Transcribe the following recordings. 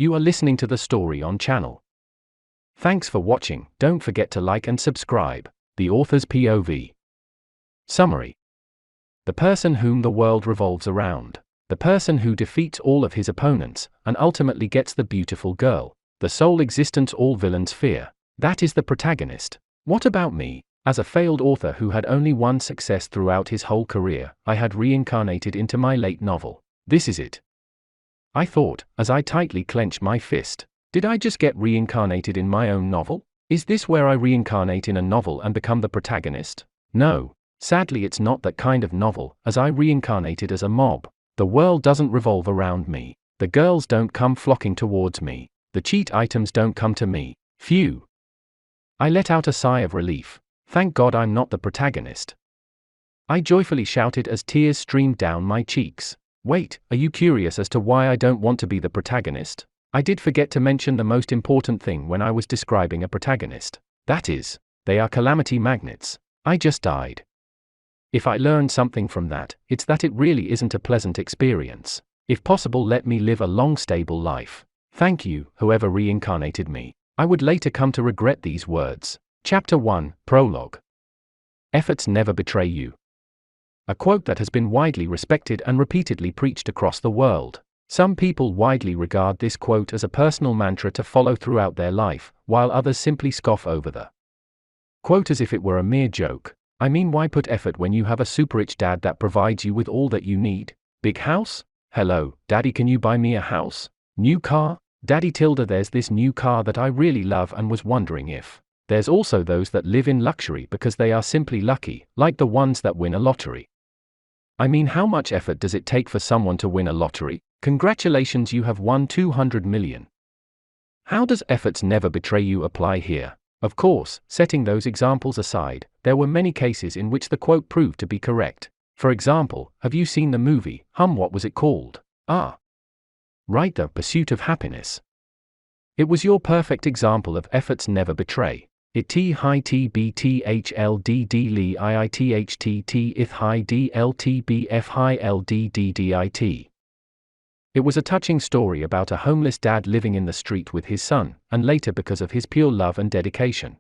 You are listening to the story on channel. Thanks for watching. Don't forget to like and subscribe. The author's POV. Summary. The person whom the world revolves around. The person who defeats all of his opponents, and ultimately gets the beautiful girl. The sole existence all villains fear. That is the protagonist. What about me? As a failed author who had only one success throughout his whole career, I had reincarnated into my late novel. This is it. I thought, as I tightly clenched my fist. Did I just get reincarnated in my own novel? Is this where I reincarnate in a novel and become the protagonist? No. Sadly, it's not that kind of novel, as I reincarnated as a mob. The world doesn't revolve around me. The girls don't come flocking towards me. The cheat items don't come to me. Phew. I let out a sigh of relief. Thank God I'm not the protagonist. I joyfully shouted as tears streamed down my cheeks. Wait, are you curious as to why I don't want to be the protagonist? I did forget to mention the most important thing when I was describing a protagonist. That is, they are calamity magnets. I just died. If I learned something from that, it's that it really isn't a pleasant experience. If possible, let me live a long, stable life. Thank you, whoever reincarnated me. I would later come to regret these words. Chapter 1, Prologue. Efforts never betray you. A quote that has been widely respected and repeatedly preached across the world. Some people widely regard this quote as a personal mantra to follow throughout their life, while others simply scoff over the quote as if it were a mere joke. I mean, why put effort when you have a super-rich dad that provides you with all that you need? Big house? Hello, Daddy, can you buy me a house? New car? Daddy Tilda, there's this new car that I really love and was wondering if. There's also those that live in luxury because they are simply lucky, like the ones that win a lottery. I mean, how much effort does it take for someone to win a lottery? Congratulations, you have won 200 million. How does efforts never betray you apply here? Of course, setting those examples aside, there were many cases in which the quote proved to be correct. For example, have you seen the movie, what was it called? Right, The Pursuit of Happiness. It was your perfect example of efforts never betray. It hi tbthldd li iitht ith hi dltbf hi ldddit. It was a touching story about a homeless dad living in the street with his son, and later, because of his pure love and dedication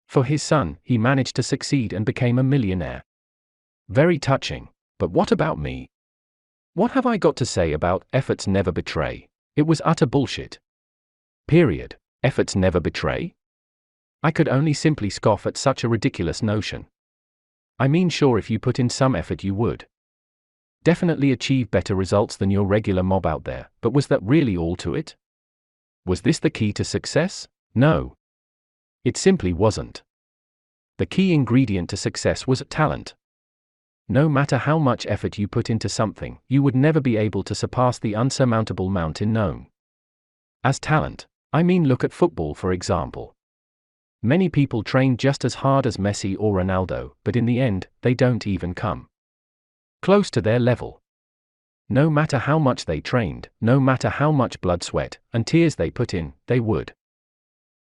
for his son, he managed to succeed and became a millionaire. Very touching. But what about me? What have I got to say about efforts never betray? It was utter bullshit. Period. Efforts never betray? I could only simply scoff at such a ridiculous notion. I mean, sure, if you put in some effort you would definitely achieve better results than your regular mob out there, but was that really all to it? Was this the key to success? No. It simply wasn't. The key ingredient to success was talent. No matter how much effort you put into something, you would never be able to surpass the unsurmountable mountain known as talent. I mean, look at football, for example. Many people train just as hard as Messi or Ronaldo, but in the end, they don't even come close to their level. No matter how much they trained, no matter how much blood, sweat, and tears they put in, they would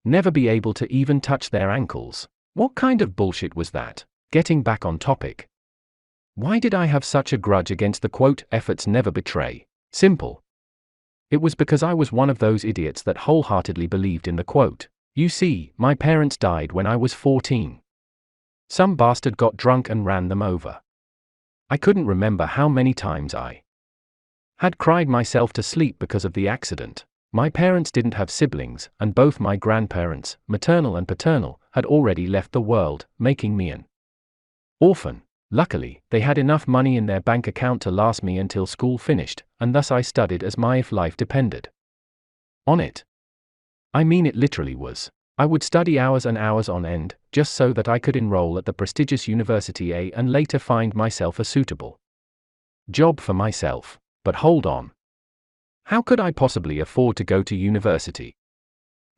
never be able to even touch their ankles. What kind of bullshit was that? Getting back on topic. Why did I have such a grudge against the quote, efforts never betray? Simple. It was because I was one of those idiots that wholeheartedly believed in the quote. You see, my parents died when I was 14. Some bastard got drunk and ran them over. I couldn't remember how many times I had cried myself to sleep because of the accident. My parents didn't have siblings, and both my grandparents, maternal and paternal, had already left the world, making me an orphan. Luckily, they had enough money in their bank account to last me until school finished, and thus I studied as my if life depended on it. I mean, it literally was. I would study hours and hours on end, just so that I could enroll at the prestigious University A and later find myself a suitable job for myself. But hold on. How could I possibly afford to go to university?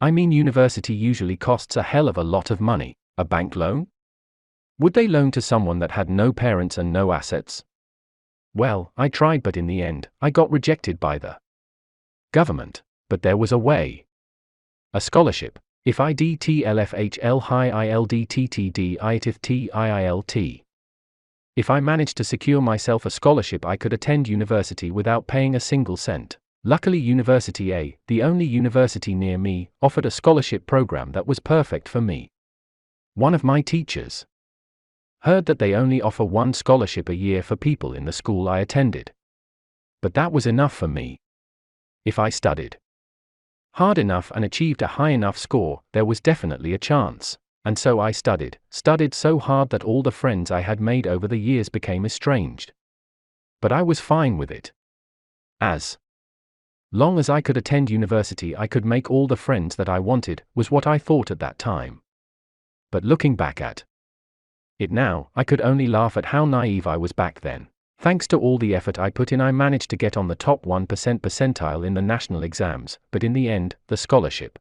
I mean, university usually costs a hell of a lot of money. A bank loan? Would they loan to someone that had no parents and no assets? Well, I tried, but in the end, I got rejected by the government. But there was a way. A scholarship. If IDTLFHL high ILDTTD ITILT. If I managed to secure myself a scholarship, I could attend university without paying a single cent. Luckily University A, the only university near me, offered a scholarship program that was perfect for me. One of my teachers heard that they only offer one scholarship a year for people in the school I attended. But that was enough for me. If I studied hard enough and achieved a high enough score, there was definitely a chance. And so I studied so hard that all the friends I had made over the years became estranged. But I was fine with it. As long as I could attend university, I could make all the friends that I wanted, was what I thought at that time. But looking back at it now, I could only laugh at how naive I was back then. Thanks to all the effort I put in, I managed to get on the top 1% percentile in the national exams, but in the end, the scholarship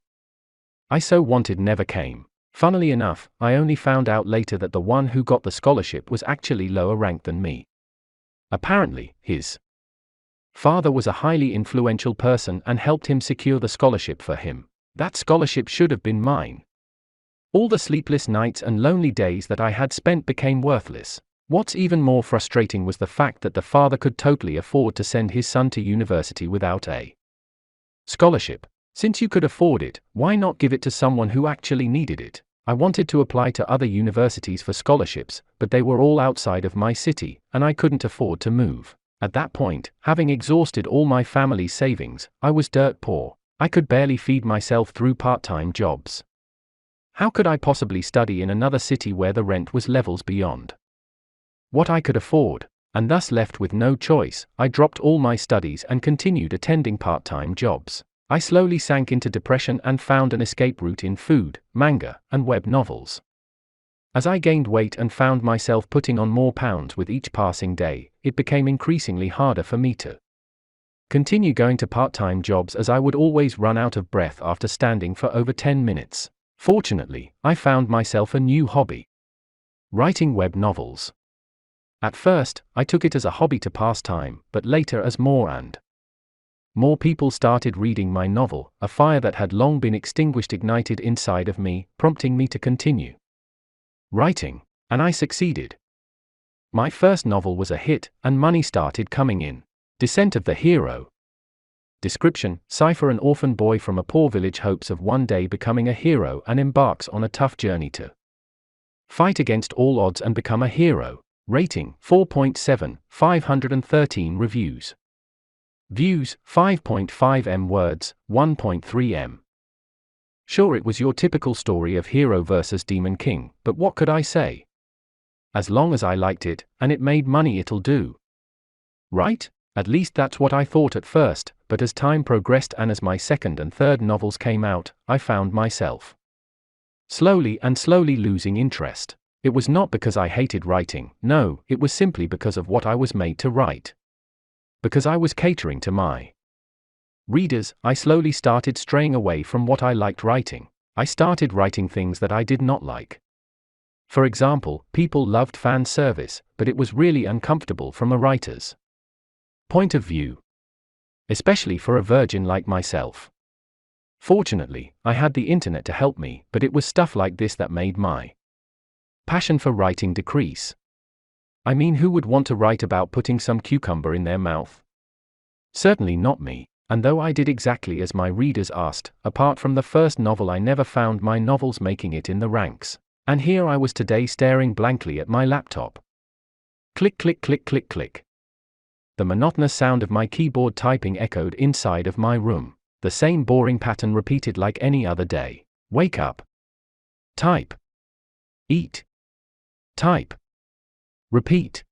I so wanted never came. Funnily enough, I only found out later that the one who got the scholarship was actually lower ranked than me. Apparently, his father was a highly influential person and helped him secure the scholarship for him. That scholarship should have been mine. All the sleepless nights and lonely days that I had spent became worthless. What's even more frustrating was the fact that the father could totally afford to send his son to university without a scholarship. Since you could afford it, why not give it to someone who actually needed it? I wanted to apply to other universities for scholarships, but they were all outside of my city, and I couldn't afford to move. At that point, having exhausted all my family's savings, I was dirt poor. I could barely feed myself through part-time jobs. How could I possibly study in another city where the rent was levels beyond what I could afford? And thus left with no choice, I dropped all my studies and continued attending part-time jobs. I slowly sank into depression and found an escape route in food, manga, and web novels. As I gained weight and found myself putting on more pounds with each passing day, it became increasingly harder for me to continue going to part-time jobs, as I would always run out of breath after standing for over 10 minutes. Fortunately, I found myself a new hobby: writing web novels. At first, I took it as a hobby to pass time, but later as more and more people started reading my novel, a fire that had long been extinguished ignited inside of me, prompting me to continue writing. And I succeeded. My first novel was a hit, and money started coming in. Descent of the Hero. Description: Cypher, an orphan boy from a poor village, hopes of one day becoming a hero and embarks on a tough journey to fight against all odds and become a hero. Rating: 4.7, 513 reviews. Views: 5.5 m. Words: 1.3 m. Sure, it was your typical story of hero versus demon king, but what could I say? As long as I liked it, and it made money, it'll do. Right? At least that's what I thought at first, but as time progressed and as my second and third novels came out, I found myself slowly losing interest. It was not because I hated writing, no, it was simply because of what I was made to write. Because I was catering to my readers, I slowly started straying away from what I liked writing. I started writing things that I did not like. For example, people loved fan service, but it was really uncomfortable from a writer's point of view. Especially for a virgin like myself. Fortunately, I had the internet to help me, but it was stuff like this that made my passion for writing decrease. I mean, who would want to write about putting some cucumber in their mouth? Certainly not me. And though I did exactly as my readers asked, apart from the first novel, I never found my novels making it in the ranks. And here I was today staring blankly at my laptop. Click, click, click, click, click. The monotonous sound of my keyboard typing echoed inside of my room. The same boring pattern repeated like any other day. Wake up. Type. Eat. Type. Repeat.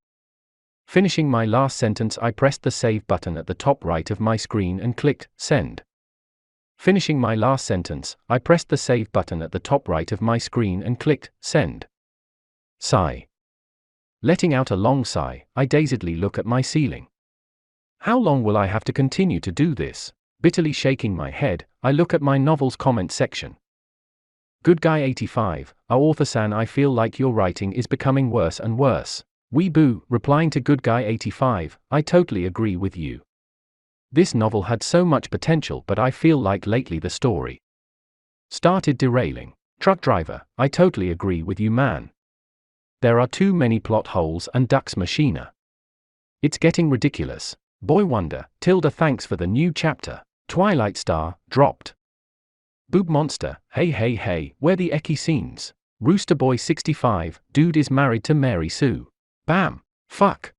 Finishing my last sentence, I pressed the save button at the top right of my screen and clicked send. Finishing my last sentence, I pressed the save button at the top right of my screen and clicked send. Sigh. Letting out a long sigh, I dazedly look at my ceiling. How long will I have to continue to do this? Bitterly shaking my head, I look at my novel's comment section. Good Guy 85, our author-san, I feel like your writing is becoming worse and worse. Weeboo, replying to Good Guy 85, I totally agree with you. This novel had so much potential, but I feel like lately the story started derailing. Truck Driver, I totally agree with you, man. There are too many plot holes and Dux Machina. It's getting ridiculous. Boy Wonder, thanks for the new chapter. Twilight Star, dropped. Boob Monster, hey hey hey, where the ecky scenes? Rooster Boy 65, dude is married to Mary Sue. Bam. Fuck.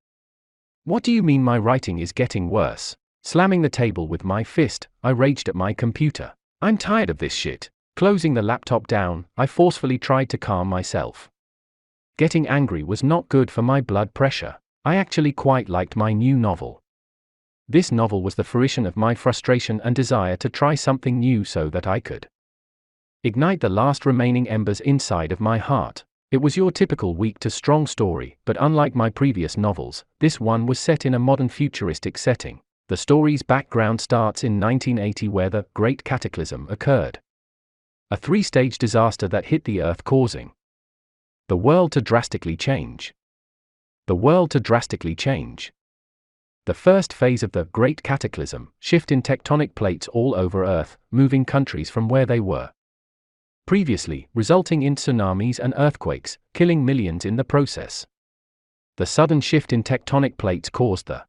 What do you mean my writing is getting worse? Slamming the table with my fist, I raged at my computer. I'm tired of this shit. Closing the laptop down, I forcefully tried to calm myself. Getting angry was not good for my blood pressure. I actually quite liked my new novel. This novel was the fruition of my frustration and desire to try something new so that I could ignite the last remaining embers inside of my heart. It was your typical weak to strong story, but unlike my previous novels, this one was set in a modern futuristic setting. The story's background starts in 1980 where the Great Cataclysm occurred. A three-stage disaster that hit the Earth, causing the world to drastically change. The world to drastically change. The first phase of the Great Cataclysm, shift in tectonic plates all over Earth, moving countries from where they were previously, resulting in tsunamis and earthquakes, killing millions in the process. The sudden shift in tectonic plates caused the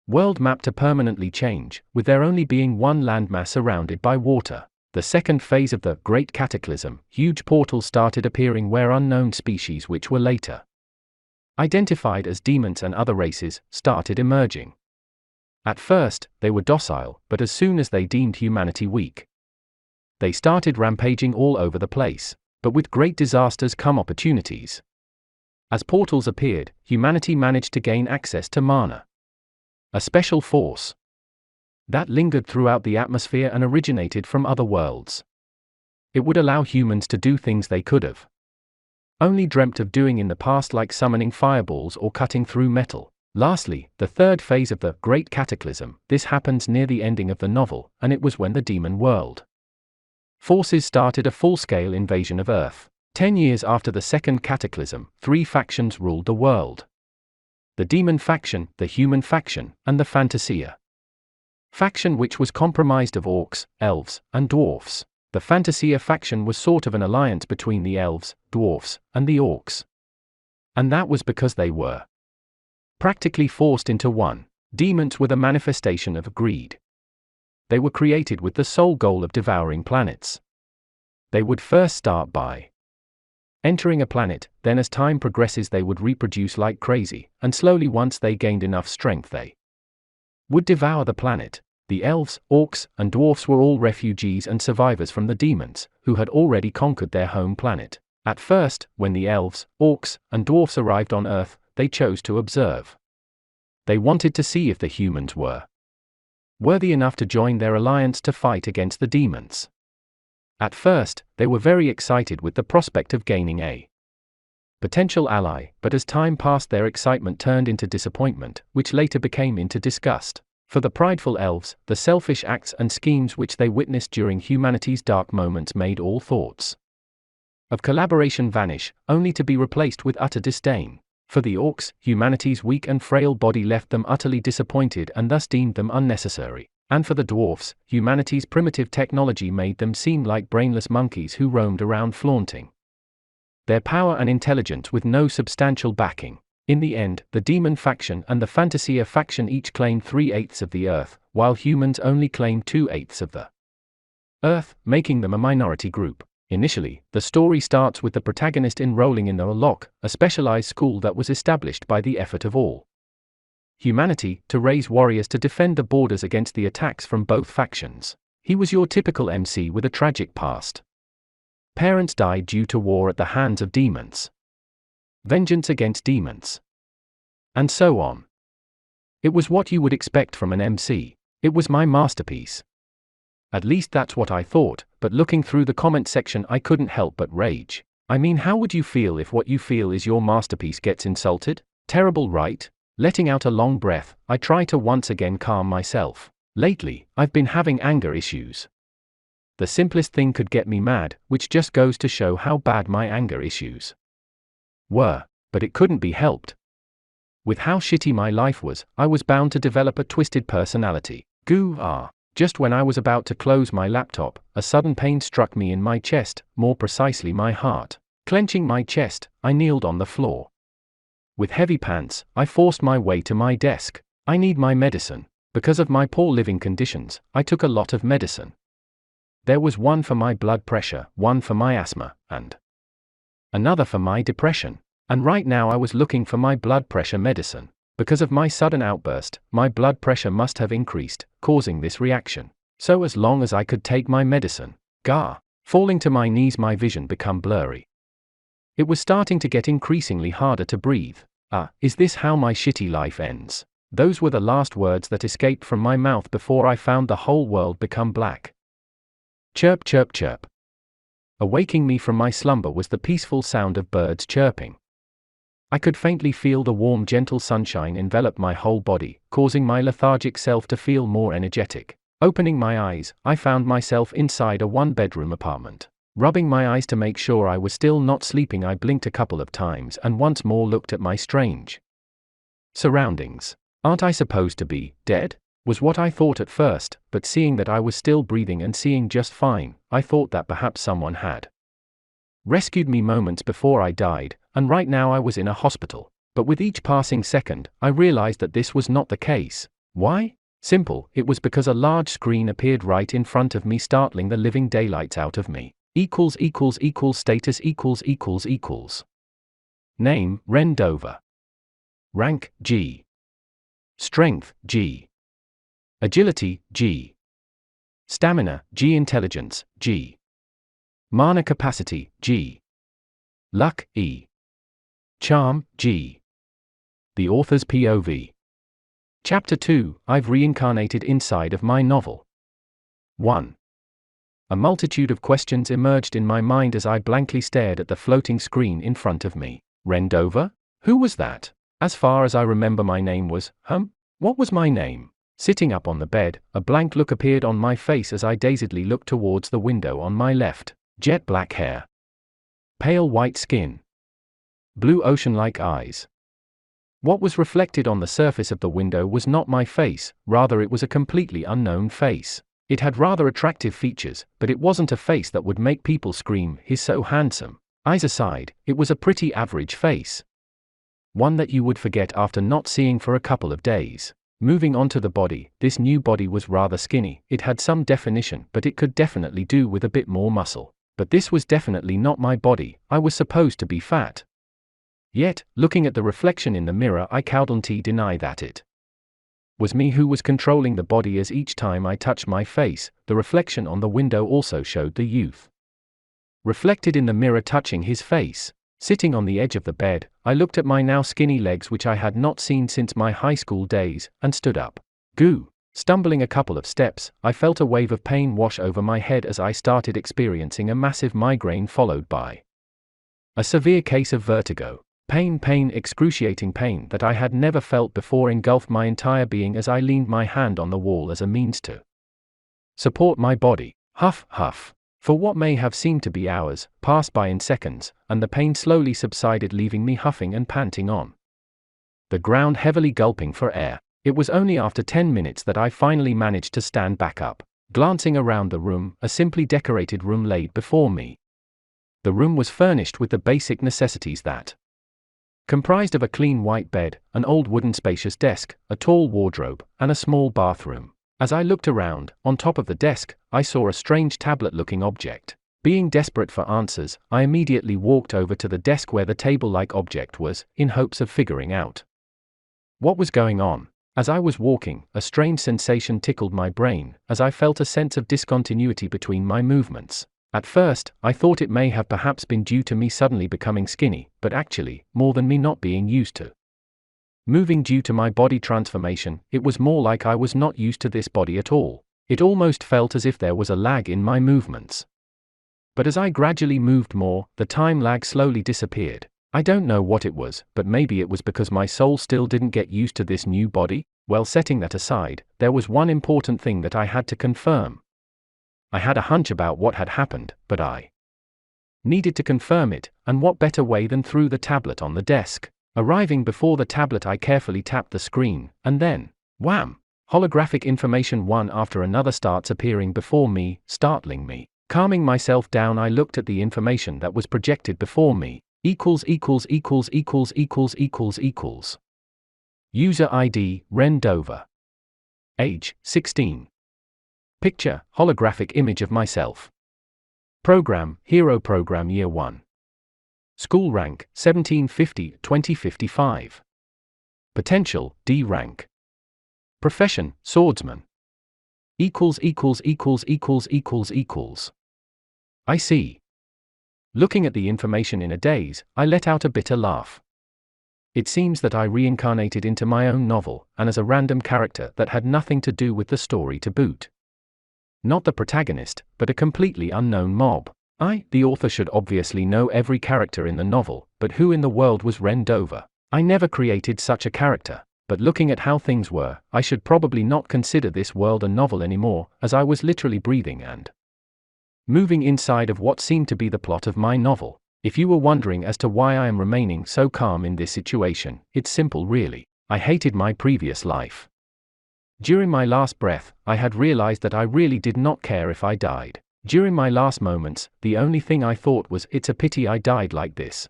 world map to permanently change, with there only being one landmass surrounded by water. The second phase of the Great Cataclysm, huge portals started appearing where unknown species, which were later identified as demons and other races, started emerging. At first, they were docile, but as soon as they deemed humanity weak, they started rampaging all over the place. But with great disasters come opportunities. As portals appeared, humanity managed to gain access to mana, a special force that lingered throughout the atmosphere and originated from other worlds. It would allow humans to do things they could have only dreamt of doing in the past, like summoning fireballs or cutting through metal. Lastly, the third phase of the Great Cataclysm. This happens near the ending of the novel, and it was when the demon world forces started a full-scale invasion of Earth. 10 years after the second cataclysm, 3 factions ruled the world: the demon faction, the human faction, and the Fantasia faction, which was comprised of orcs, elves, and dwarfs. The Fantasia faction was sort of an alliance between the elves, dwarfs, and the orcs. And that was because they were practically forced into one. Demons were the manifestation of greed. They were created with the sole goal of devouring planets. They would first start by entering a planet, then as time progresses they would reproduce like crazy, and slowly, once they gained enough strength, they would devour the planet. The elves, orcs, and dwarfs were all refugees and survivors from the demons, who had already conquered their home planet. At first, when the elves, orcs, and dwarfs arrived on Earth, they chose to observe. They wanted to see if the humans were worthy enough to join their alliance to fight against the demons. At first, they were very excited with the prospect of gaining a potential ally, but as time passed their excitement turned into disappointment, which later became into disgust. For the prideful elves, the selfish acts and schemes which they witnessed during humanity's dark moments made all thoughts of collaboration vanish, only to be replaced with utter disdain. For the orcs, humanity's weak and frail body left them utterly disappointed and thus deemed them unnecessary. And for the dwarfs, humanity's primitive technology made them seem like brainless monkeys who roamed around flaunting their power and intelligence with no substantial backing. In the end, the demon faction and the Fantasia faction each claimed 3/8 of the Earth, while humans only claimed 2/8 of the Earth, making them a minority group. Initially, the story starts with the protagonist enrolling in the Lock, a specialized school that was established by the effort of all humanity to raise warriors to defend the borders against the attacks from both factions. He was your typical MC with a tragic past. Parents died due to war at the hands of demons. Vengeance against demons. And so on. It was what you would expect from an MC. It was my masterpiece. At least that's what I thought, but looking through the comment section I couldn't help but rage. I mean, how would you feel if what you feel is your masterpiece gets insulted? Terrible, right? Letting out a long breath, I try to once again calm myself. Lately, I've been having anger issues. The simplest thing could get me mad, which just goes to show how bad my anger issues were, but it couldn't be helped. With how shitty my life was, I was bound to develop a twisted personality. Just when I was about to close my laptop, a sudden pain struck me in my chest, more precisely my heart. Clenching my chest, I kneeled on the floor. With heavy pants, I forced my way to my desk. I need my medicine. Because of my poor living conditions, I took a lot of medicine. There was one for my blood pressure, one for my asthma, and another for my depression. And right now I was looking for my blood pressure medicine. Because of my sudden outburst, my blood pressure must have increased, causing this reaction. So as long as I could take my medicine, falling to my knees, my vision became blurry. It was starting to get increasingly harder to breathe. Is this how my shitty life ends? Those were the last words that escaped from my mouth before I found the whole world become black. Chirp, chirp, chirp. Awaking me from my slumber was the peaceful sound of birds chirping. I could faintly feel the warm, gentle sunshine envelop my whole body, causing my lethargic self to feel more energetic. Opening my eyes, I found myself inside a one-bedroom apartment. Rubbing my eyes to make sure I was still not sleeping, I blinked a couple of times and once more looked at my strange surroundings. Aren't I supposed to be dead? Was what I thought at first, but seeing that I was still breathing and seeing just fine, I thought that perhaps someone had rescued me moments before I died, and right now I was in a hospital. But with each passing second, I realized that this was not the case. Why? Simple, it was because a large screen appeared right in front of me, startling the living daylights out of me. Status . Name, Ren Dover. Rank, G. Strength, G. Agility, G. Stamina, G. Intelligence, G. Mana capacity, G. Luck, E. Charm, G. The author's POV. Chapter 2, I've reincarnated inside of my novel. 1. A multitude of questions emerged in my mind as I blankly stared at the floating screen in front of me. Ren Dover? Who was that? As far as I remember, my name was, What was my name? Sitting up on the bed, a blank look appeared on my face as I dazedly looked towards the window on my left. Jet black hair. Pale white skin. Blue ocean-like eyes. What was reflected on the surface of the window was not my face, rather it was a completely unknown face. It had rather attractive features, but it wasn't a face that would make people scream, "He's so handsome." Eyes aside, it was a pretty average face. One that you would forget after not seeing for a couple of days. Moving on to the body, this new body was rather skinny. It had some definition, but it could definitely do with a bit more muscle. But this was definitely not my body. I was supposed to be fat. Yet, looking at the reflection in the mirror, I couldn't deny that it was me who was controlling the body, as each time I touched my face, the reflection on the window also showed the youth reflected in the mirror touching his face. Sitting on the edge of the bed, I looked at my now skinny legs, which I had not seen since my high school days, and stood up. Stumbling a couple of steps, I felt a wave of pain wash over my head as I started experiencing a massive migraine followed by a severe case of vertigo. Pain, excruciating pain that I had never felt before engulfed my entire being as I leaned my hand on the wall as a means to support my body. Huff, huff. For what may have seemed to be hours, passed by in seconds, and the pain slowly subsided, leaving me huffing and panting on the ground, heavily gulping for air. It was only after 10 minutes that I finally managed to stand back up. Glancing around the room, a simply decorated room laid before me. The room was furnished with the basic necessities that comprised of a clean white bed, an old wooden spacious desk, a tall wardrobe, and a small bathroom. As I looked around, on top of the desk, I saw a strange tablet-looking object. Being desperate for answers, I immediately walked over to the desk where the table-like object was, in hopes of figuring out what was going on. As I was walking, a strange sensation tickled my brain, as I felt a sense of discontinuity between my movements. At first, I thought it may have perhaps been due to me suddenly becoming skinny, but actually, more than me not being used to moving due to my body transformation, it was more like I was not used to this body at all. It almost felt as if there was a lag in my movements. But as I gradually moved more, the time lag slowly disappeared. I don't know what it was, but maybe it was because my soul still didn't get used to this new body. Well, setting that aside, there was one important thing that I had to confirm. I had a hunch about what had happened, but I needed to confirm it, and what better way than through the tablet on the desk. Arriving before the tablet, I carefully tapped the screen, and then, wham! Holographic information one after another starts appearing before me, startling me. Calming myself down, I looked at the information that was projected before me. == User ID, Ren Dover. Age, 16. Picture, holographic image of myself. Program, Hero Program Year 1. School rank, 1750-2055. Potential, D rank. Profession, swordsman. I see. Looking at the information in a daze, I let out a bitter laugh. It seems that I reincarnated into my own novel, and as a random character that had nothing to do with the story to boot. Not the protagonist, but a completely unknown mob. The author, should obviously know every character in the novel, but who in the world was Ren Dover? I never created such a character, but looking at how things were, I should probably not consider this world a novel anymore, as I was literally breathing and moving inside of what seemed to be the plot of my novel. If you were wondering as to why I am remaining so calm in this situation, it's simple really. I hated my previous life. During my last breath, I had realized that I really did not care if I died. During my last moments, the only thing I thought was, it's a pity I died like this.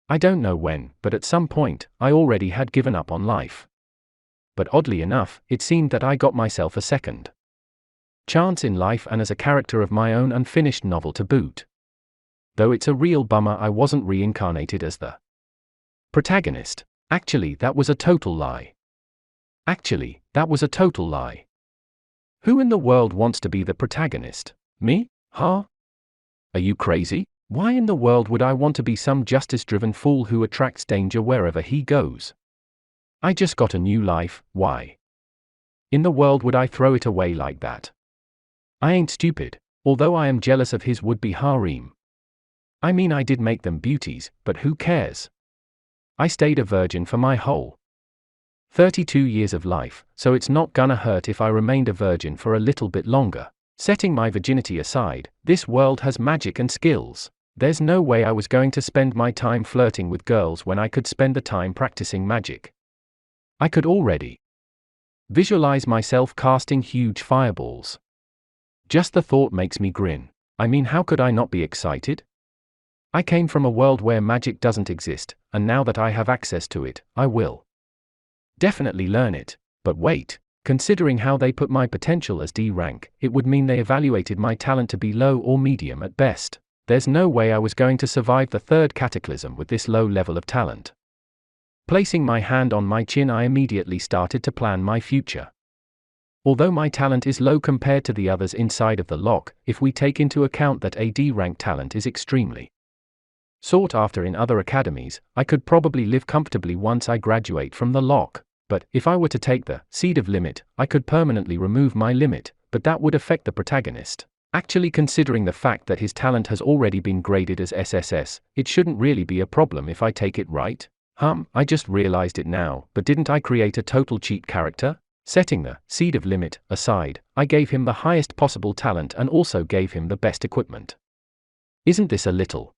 I don't know when, but at some point, I already had given up on life. But oddly enough, it seemed that I got myself a second chance in life, and as a character of my own unfinished novel to boot. Though it's a real bummer I wasn't reincarnated as the protagonist. Actually, that was a total lie. Who in the world wants to be the protagonist? Me? Huh? Are you crazy? Why in the world would I want to be some justice-driven fool who attracts danger wherever he goes? I just got a new life, why in the world would I throw it away like that? I ain't stupid, although I am jealous of his would-be harem. I mean, I did make them beauties, but who cares? I stayed a virgin for my whole 32 years of life, so it's not gonna hurt if I remained a virgin for a little bit longer. Setting my virginity aside, this world has magic and skills. There's no way I was going to spend my time flirting with girls when I could spend the time practicing magic. I could already visualize myself casting huge fireballs. Just the thought makes me grin. I mean, how could I not be excited? I came from a world where magic doesn't exist, and now that I have access to it, I will definitely learn it. But wait, considering how they put my potential as D rank, it would mean they evaluated my talent to be low or medium at best. There's no way I was going to survive the third cataclysm with this low level of talent. Placing my hand on my chin, I immediately started to plan my future. Although my talent is low compared to the others inside of the lock, if we take into account that a D rank talent is extremely sought after in other academies, I could probably live comfortably once I graduate from the lock. But if I were to take the seed of limit, I could permanently remove my limit, but that would affect the protagonist. Actually, considering the fact that his talent has already been graded as SSS, it shouldn't really be a problem if I take it right. I just realized it now, but didn't I create a total cheat character? Setting the seed of limit aside, I gave him the highest possible talent and also gave him the best equipment. Isn't this a little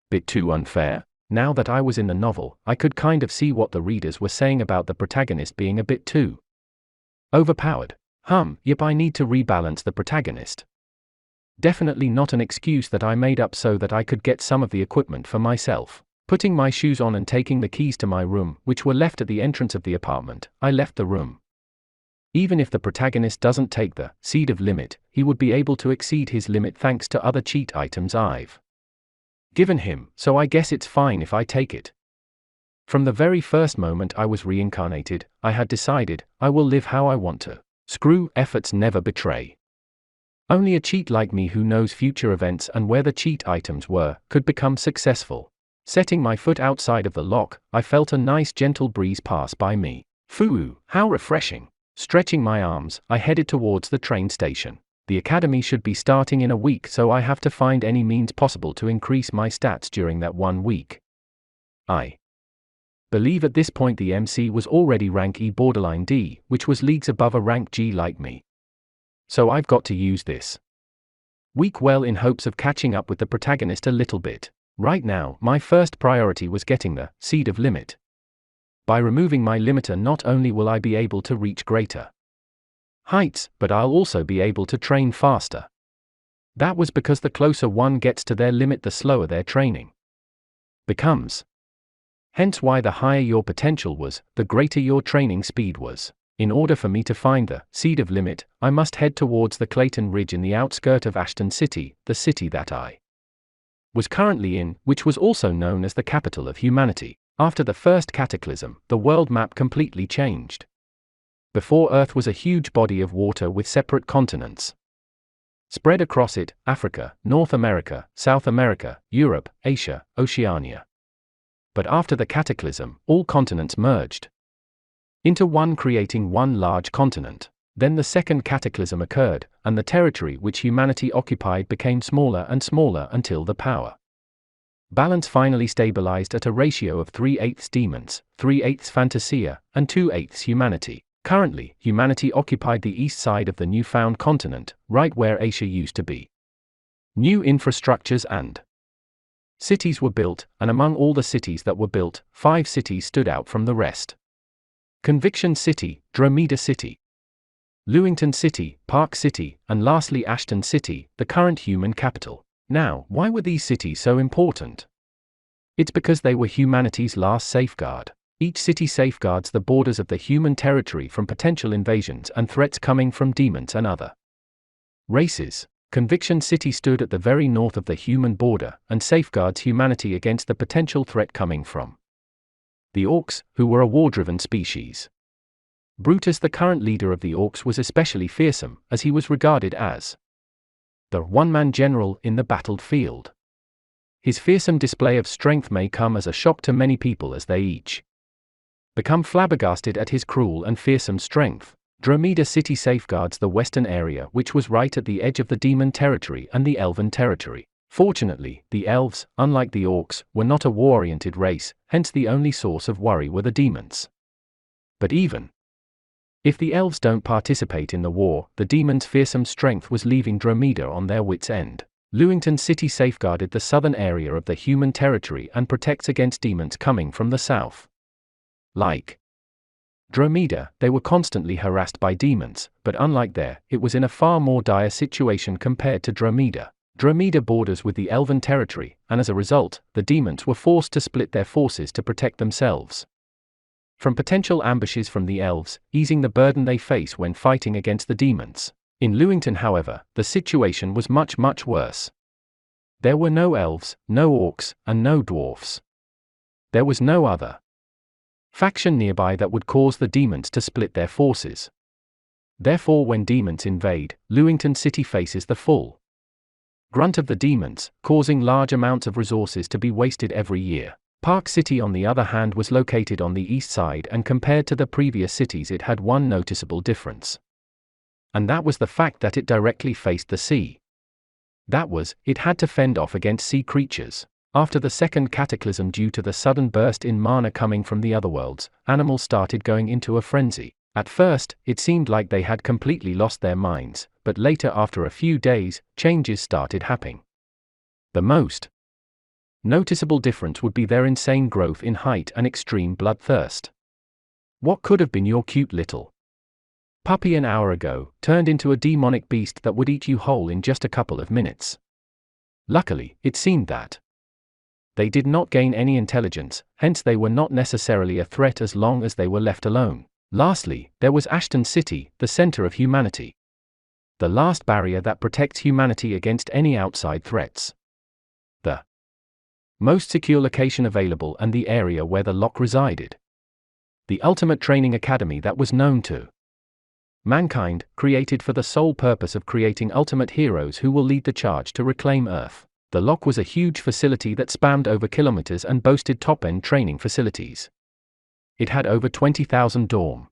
bit too unfair? Now that I was in the novel, I could kind of see what the readers were saying about the protagonist being a bit too overpowered. Yep, I need to rebalance the protagonist. Definitely not an excuse that I made up so that I could get some of the equipment for myself. Putting my shoes on and taking the keys to my room, which were left at the entrance of the apartment, I left the room. Even if the protagonist doesn't take the seed of limit, he would be able to exceed his limit thanks to other cheat items I've given him, so I guess it's fine if I take it. From the very first moment I was reincarnated, I had decided, I will live how I want to. Screw efforts never betray. Only a cheat like me who knows future events and where the cheat items were, could become successful. Setting my foot outside of the lock, I felt a nice gentle breeze pass by me. Phoo, how refreshing. Stretching my arms, I headed towards the train station. The academy should be starting in a week, so I have to find any means possible to increase my stats during that 1 week. I believe at this point the MC was already rank E borderline D, which was leagues above a rank G like me. So I've got to use this week well in hopes of catching up with the protagonist a little bit. Right now, my first priority was getting the seed of limit. By removing my limiter, not only will I be able to reach greater heights, but I'll also be able to train faster. That was because the closer one gets to their limit, the slower their training becomes. Hence why the higher your potential was, the greater your training speed was. In order for me to find the seed of limit, I must head towards the Clayton Ridge in the outskirt of Ashton City, the city that I was currently in, which was also known as the capital of humanity. After the first cataclysm, the world map completely changed. Before Earth was a huge body of water with separate continents. Spread across it, Africa, North America, South America, Europe, Asia, Oceania. But after the cataclysm, all continents merged into one, creating one large continent. Then the second cataclysm occurred, and the territory which humanity occupied became smaller and smaller until the power balance finally stabilized at a ratio of 3/8 demons, 3/8 fantasia, and 2/8 humanity. Currently, humanity occupied the east side of the newfound continent, right where Asia used to be. New infrastructures and cities were built, and among all the cities that were built, 5 cities stood out from the rest. Conviction City, Dromeda City, Lewington City, Park City, and lastly Ashton City, the current human capital. Now, why were these cities so important? It's because they were humanity's last safeguard. Each city safeguards the borders of the human territory from potential invasions and threats coming from demons and other races. Conviction City stood at the very north of the human border and safeguards humanity against the potential threat coming from the orcs, who were a war-driven species. Brutus, the current leader of the orcs, was especially fearsome, as he was regarded as the one-man general in the battlefield. His fearsome display of strength may come as a shock to many people as they each become flabbergasted at his cruel and fearsome strength. Dromeda City safeguards the western area, which was right at the edge of the demon territory and the elven territory. Fortunately, the elves, unlike the orcs, were not a war-oriented race, hence the only source of worry were the demons. But even if the elves don't participate in the war, the demons' fearsome strength was leaving Dromeda on their wits' end. Lewington City safeguarded the southern area of the human territory and protects against demons coming from the south. Like Dromeda, they were constantly harassed by demons, but unlike there, it was in a far more dire situation compared to Dromeda. Dromeda borders with the elven territory, and as a result, the demons were forced to split their forces to protect themselves from potential ambushes from the elves, easing the burden they face when fighting against the demons. In Lewington, however, the situation was much, much worse. There were no elves, no orcs, and no dwarfs. There was no other faction nearby that would cause the demons to split their forces. Therefore, when demons invade, Lewington City faces the full grunt of the demons, causing large amounts of resources to be wasted every year. Park City, on the other hand, was located on the east side, and compared to the previous cities it had one noticeable difference. And that was the fact that it directly faced the sea. That was, it had to fend off against sea creatures. After the second cataclysm, due to the sudden burst in mana coming from the otherworlds, animals started going into a frenzy. At first, it seemed like they had completely lost their minds, but later, after a few days, changes started happening. The most noticeable difference would be their insane growth in height and extreme bloodthirst. What could have been your cute little puppy an hour ago turned into a demonic beast that would eat you whole in just a couple of minutes. Luckily, it seemed that they did not gain any intelligence, hence they were not necessarily a threat as long as they were left alone. Lastly, there was Ashton City, the center of humanity. The last barrier that protects humanity against any outside threats. The most secure location available and the area where the Lock resided. The ultimate training academy that was known to mankind, created for the sole purpose of creating ultimate heroes who will lead the charge to reclaim Earth. The Lock was a huge facility that spanned over kilometers and boasted top-end training facilities. It had over 20,000 dorm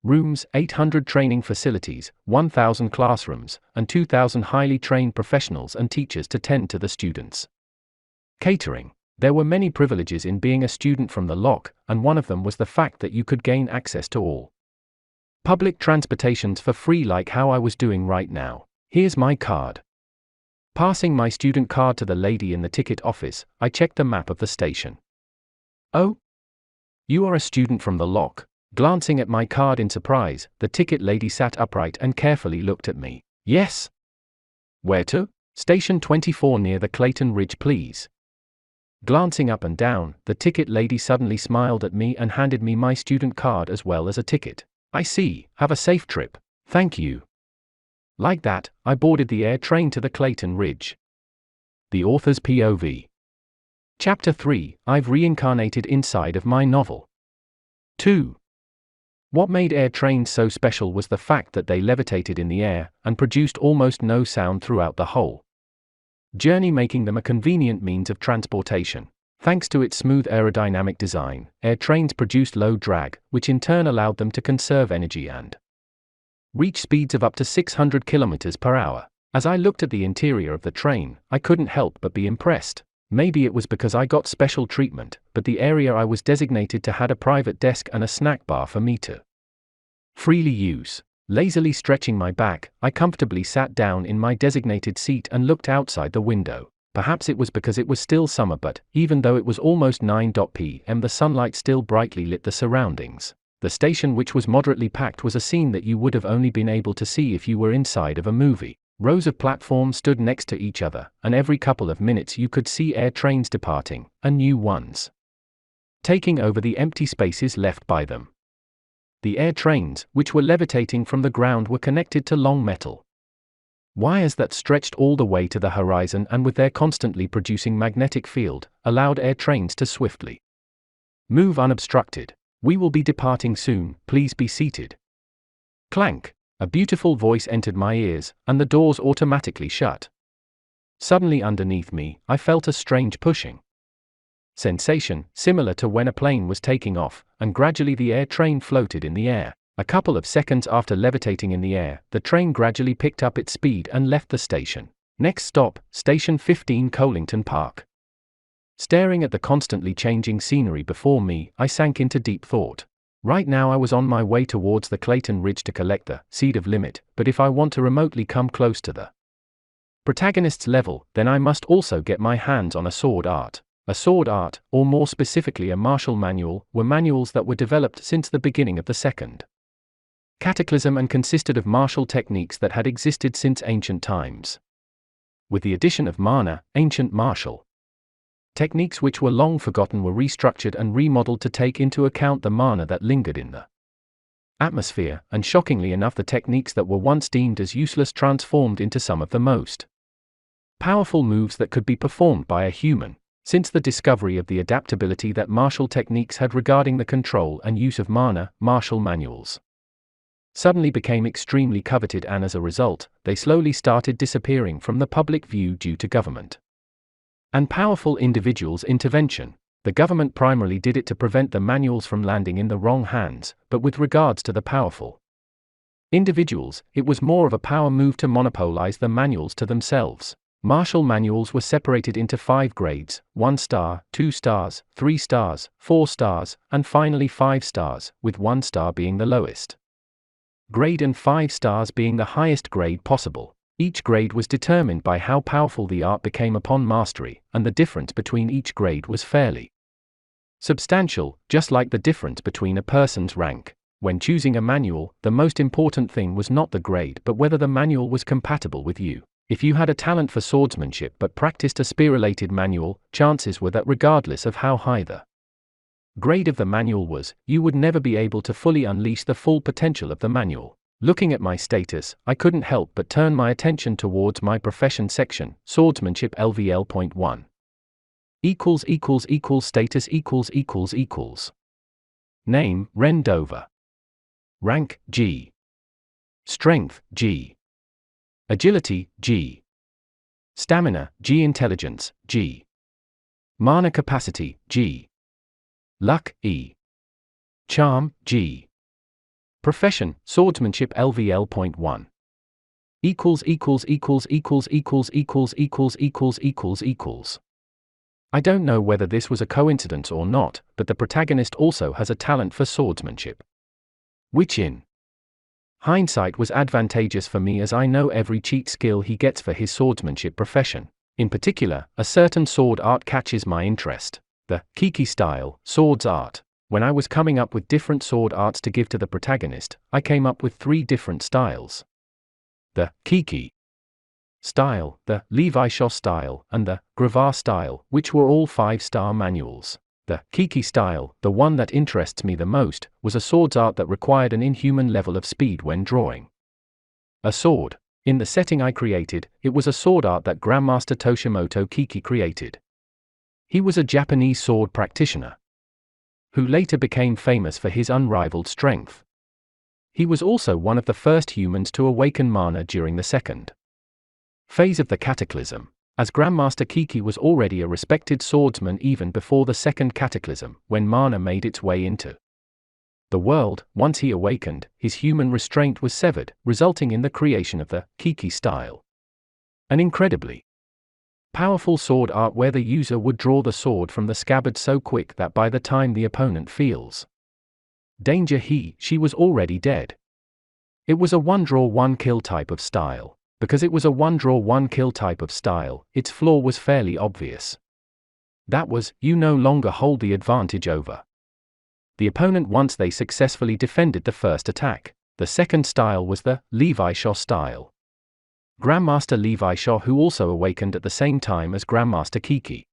rooms, 800 training facilities, 1,000 classrooms, and 2,000 highly trained professionals and teachers to tend to the students. Catering. There were many privileges in being a student from the Lock, and one of them was the fact that you could gain access to all public transportations for free, like how I was doing right now. Here's my card. Passing my student card to the lady in the ticket office, I checked the map of the station. Oh? You are a student from the Lock. Glancing at my card in surprise, the ticket lady sat upright and carefully looked at me. Yes. Where to? Station 24 near the Clayton Ridge, please. Glancing up and down, the ticket lady suddenly smiled at me and handed me my student card as well as a ticket. "I see, have a safe trip. Thank you." Like that, I boarded the air train to the Clayton Ridge. The author's POV. Chapter 3, I've reincarnated inside of my novel. 2. What made air trains so special was the fact that they levitated in the air and produced almost no sound throughout the whole journey, making them a convenient means of transportation. Thanks to its smooth aerodynamic design, air trains produced low drag, which in turn allowed them to conserve energy and reach speeds of up to 600 km per hour. As I looked at the interior of the train, I couldn't help but be impressed. Maybe it was because I got special treatment, but the area I was designated to had a private desk and a snack bar for me to freely use. Lazily stretching my back, I comfortably sat down in my designated seat and looked outside the window. Perhaps it was because it was still summer, but even though it was almost 9 p.m. the sunlight still brightly lit the surroundings. The station, which was moderately packed, was a scene that you would have only been able to see if you were inside of a movie. Rows of platforms stood next to each other, and every couple of minutes you could see air trains departing, and new ones taking over the empty spaces left by them. The air trains, which were levitating from the ground, were connected to long metal wires that stretched all the way to the horizon, and with their constantly producing magnetic field, allowed air trains to swiftly move unobstructed. "We will be departing soon, please be seated." Clank. A beautiful voice entered my ears, and the doors automatically shut. Suddenly underneath me, I felt a strange pushing sensation, similar to when a plane was taking off, and gradually the air train floated in the air. A couple of seconds after levitating in the air, the train gradually picked up its speed and left the station. Next stop, Station 15, Colington Park. Staring at the constantly changing scenery before me, I sank into deep thought. Right now I was on my way towards the Clayton Ridge to collect the seed of limit, but if I want to remotely come close to the protagonist's level, then I must also get my hands on a sword art. A sword art, or more specifically a martial manual, were manuals that were developed since the beginning of the Second Cataclysm and consisted of martial techniques that had existed since ancient times. With the addition of mana, ancient martial techniques which were long forgotten were restructured and remodeled to take into account the mana that lingered in the atmosphere, and shockingly enough the techniques that were once deemed as useless transformed into some of the most powerful moves that could be performed by a human. Since the discovery of the adaptability that martial techniques had regarding the control and use of mana, martial manuals suddenly became extremely coveted, and as a result, they slowly started disappearing from the public view due to government and powerful individuals' intervention. The government primarily did it to prevent the manuals from landing in the wrong hands, but with regards to the powerful individuals, it was more of a power move to monopolize the manuals to themselves. Martial manuals were separated into 5 grades: 1 star, 2 stars, 3 stars, 4 stars, and finally 5 stars, with 1 star being the lowest grade and 5 stars being the highest grade possible. Each grade was determined by how powerful the art became upon mastery, and the difference between each grade was fairly substantial, just like the difference between a person's rank. When choosing a manual, the most important thing was not the grade but whether the manual was compatible with you. If you had a talent for swordsmanship but practiced a spear-related manual, chances were that regardless of how high the grade of the manual was, you would never be able to fully unleash the full potential of the manual. Looking at my status, I couldn't help but turn my attention towards my profession section, swordsmanship LVL.1. Status . Name, Ren Dover. Rank, G. Strength, G. Agility, G. Stamina, G. Intelligence, G. Mana capacity, G. Luck, E. Charm, G. Profession, swordsmanship LVL.1. I don't know whether this was a coincidence or not, but the protagonist also has a talent for swordsmanship, which in hindsight was advantageous for me as I know every cheat skill he gets for his swordsmanship profession. In particular, a certain sword art catches my interest. The Kiki style swords art. When I was coming up with different sword arts to give to the protagonist, I came up with 3 different styles. The Kiki style, the Levi Shaw style, and the Gravar style, which were all 5-star manuals. The Kiki style, the one that interests me the most, was a sword's art that required an inhuman level of speed when drawing. A sword. In the setting I created, it was a sword art that Grandmaster Toshimoto Kiki created. He was a Japanese sword practitioner who later became famous for his unrivaled strength. He was also one of the first humans to awaken mana during the second phase of the Cataclysm, as Grandmaster Kiki was already a respected swordsman even before the second Cataclysm, when mana made its way into the world. Once he awakened, his human restraint was severed, resulting in the creation of the Kiki style. An incredibly powerful sword art where the user would draw the sword from the scabbard so quick that by the time the opponent feels danger she was already dead. It was a one-draw one-kill type of style. Because it was a one-draw one-kill type of style, its flaw was fairly obvious. That was, you no longer hold the advantage over the opponent once they successfully defended the first attack. The second style was the Levi Shaw style. Grandmaster Levi Shaw, who also awakened at the same time as Grandmaster Kiki,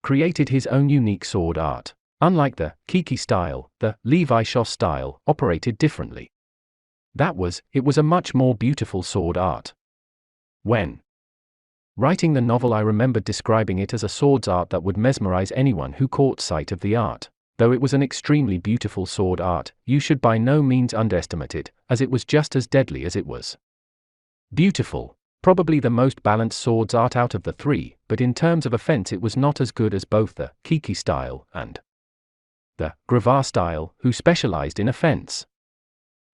created his own unique sword art. Unlike the Kiki style, the Levi Shaw style operated differently. It was a much more beautiful sword art. When writing the novel, I remembered describing it as a sword's art that would mesmerize anyone who caught sight of the art. Though it was an extremely beautiful sword art, you should by no means underestimate it, as it was just as deadly as it was beautiful. Probably the most balanced sword's art out of the three, but in terms of offense it was not as good as both the Kiki style and the Gravar style, who specialized in offense.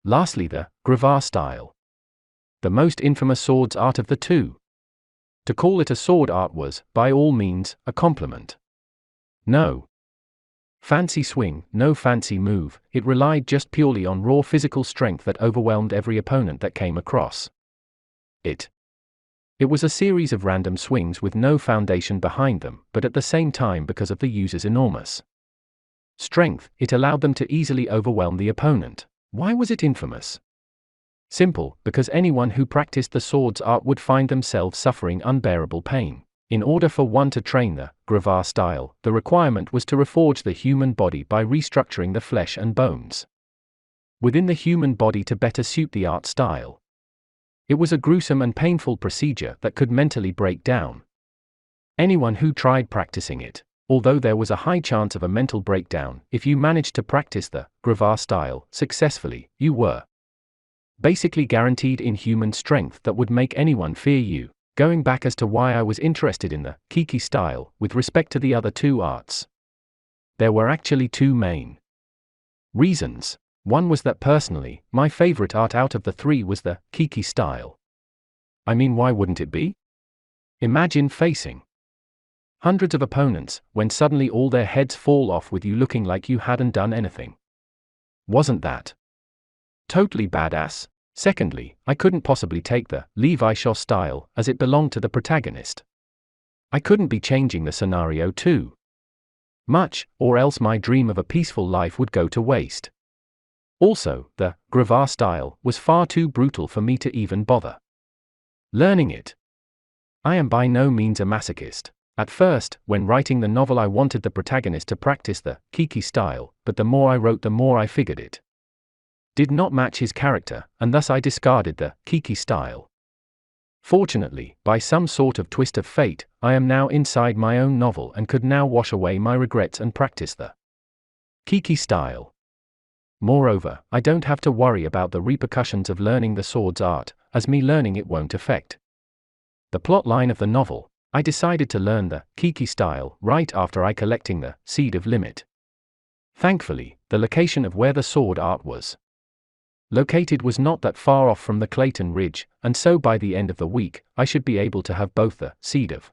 Lastly, the Gravar style, the most infamous sword's art of the two. To call it a sword art was, by all means, a compliment. No fancy swing, no fancy move, it relied just purely on raw physical strength that overwhelmed every opponent that came across it. It was a series of random swings with no foundation behind them, but at the same time, because of the user's enormous strength, it allowed them to easily overwhelm the opponent. Why was it infamous? Simple, because anyone who practiced the sword's art would find themselves suffering unbearable pain. In order for one to train the Gravar style, the requirement was to reforge the human body by restructuring the flesh and bones within the human body to better suit the art style. It was a gruesome and painful procedure that could mentally break down anyone who tried practicing it. Although there was a high chance of a mental breakdown, if you managed to practice the Gravar style successfully, you were basically guaranteed inhuman strength that would make anyone fear you. Going back as to why I was interested in the Kiki style with respect to the other two arts, there were actually two main reasons. One was that personally, my favorite art out of the three was the Kiki style. I mean, why wouldn't it be? Imagine facing hundreds of opponents, when suddenly all their heads fall off with you looking like you hadn't done anything. Wasn't that totally badass? Secondly, I couldn't possibly take the Levi Shaw style, as it belonged to the protagonist. I couldn't be changing the scenario too much, or else my dream of a peaceful life would go to waste. Also, the Gravar style was far too brutal for me to even bother learning it. I am by no means a masochist. At first, when writing the novel, I wanted the protagonist to practice the Kiki style, but the more I wrote, the more I figured it did not match his character, and thus I discarded the Kiki style. Fortunately, by some sort of twist of fate, I am now inside my own novel and could now wash away my regrets and practice the Kiki style. Moreover, I don't have to worry about the repercussions of learning the sword's art, as me learning it won't affect the plot line of the novel. I decided to learn the Kiki style right after I collecting the Seed of Limit. Thankfully, the location of where the sword art was located was not that far off from the Clayton Ridge, and so by the end of the week, I should be able to have both the Seed of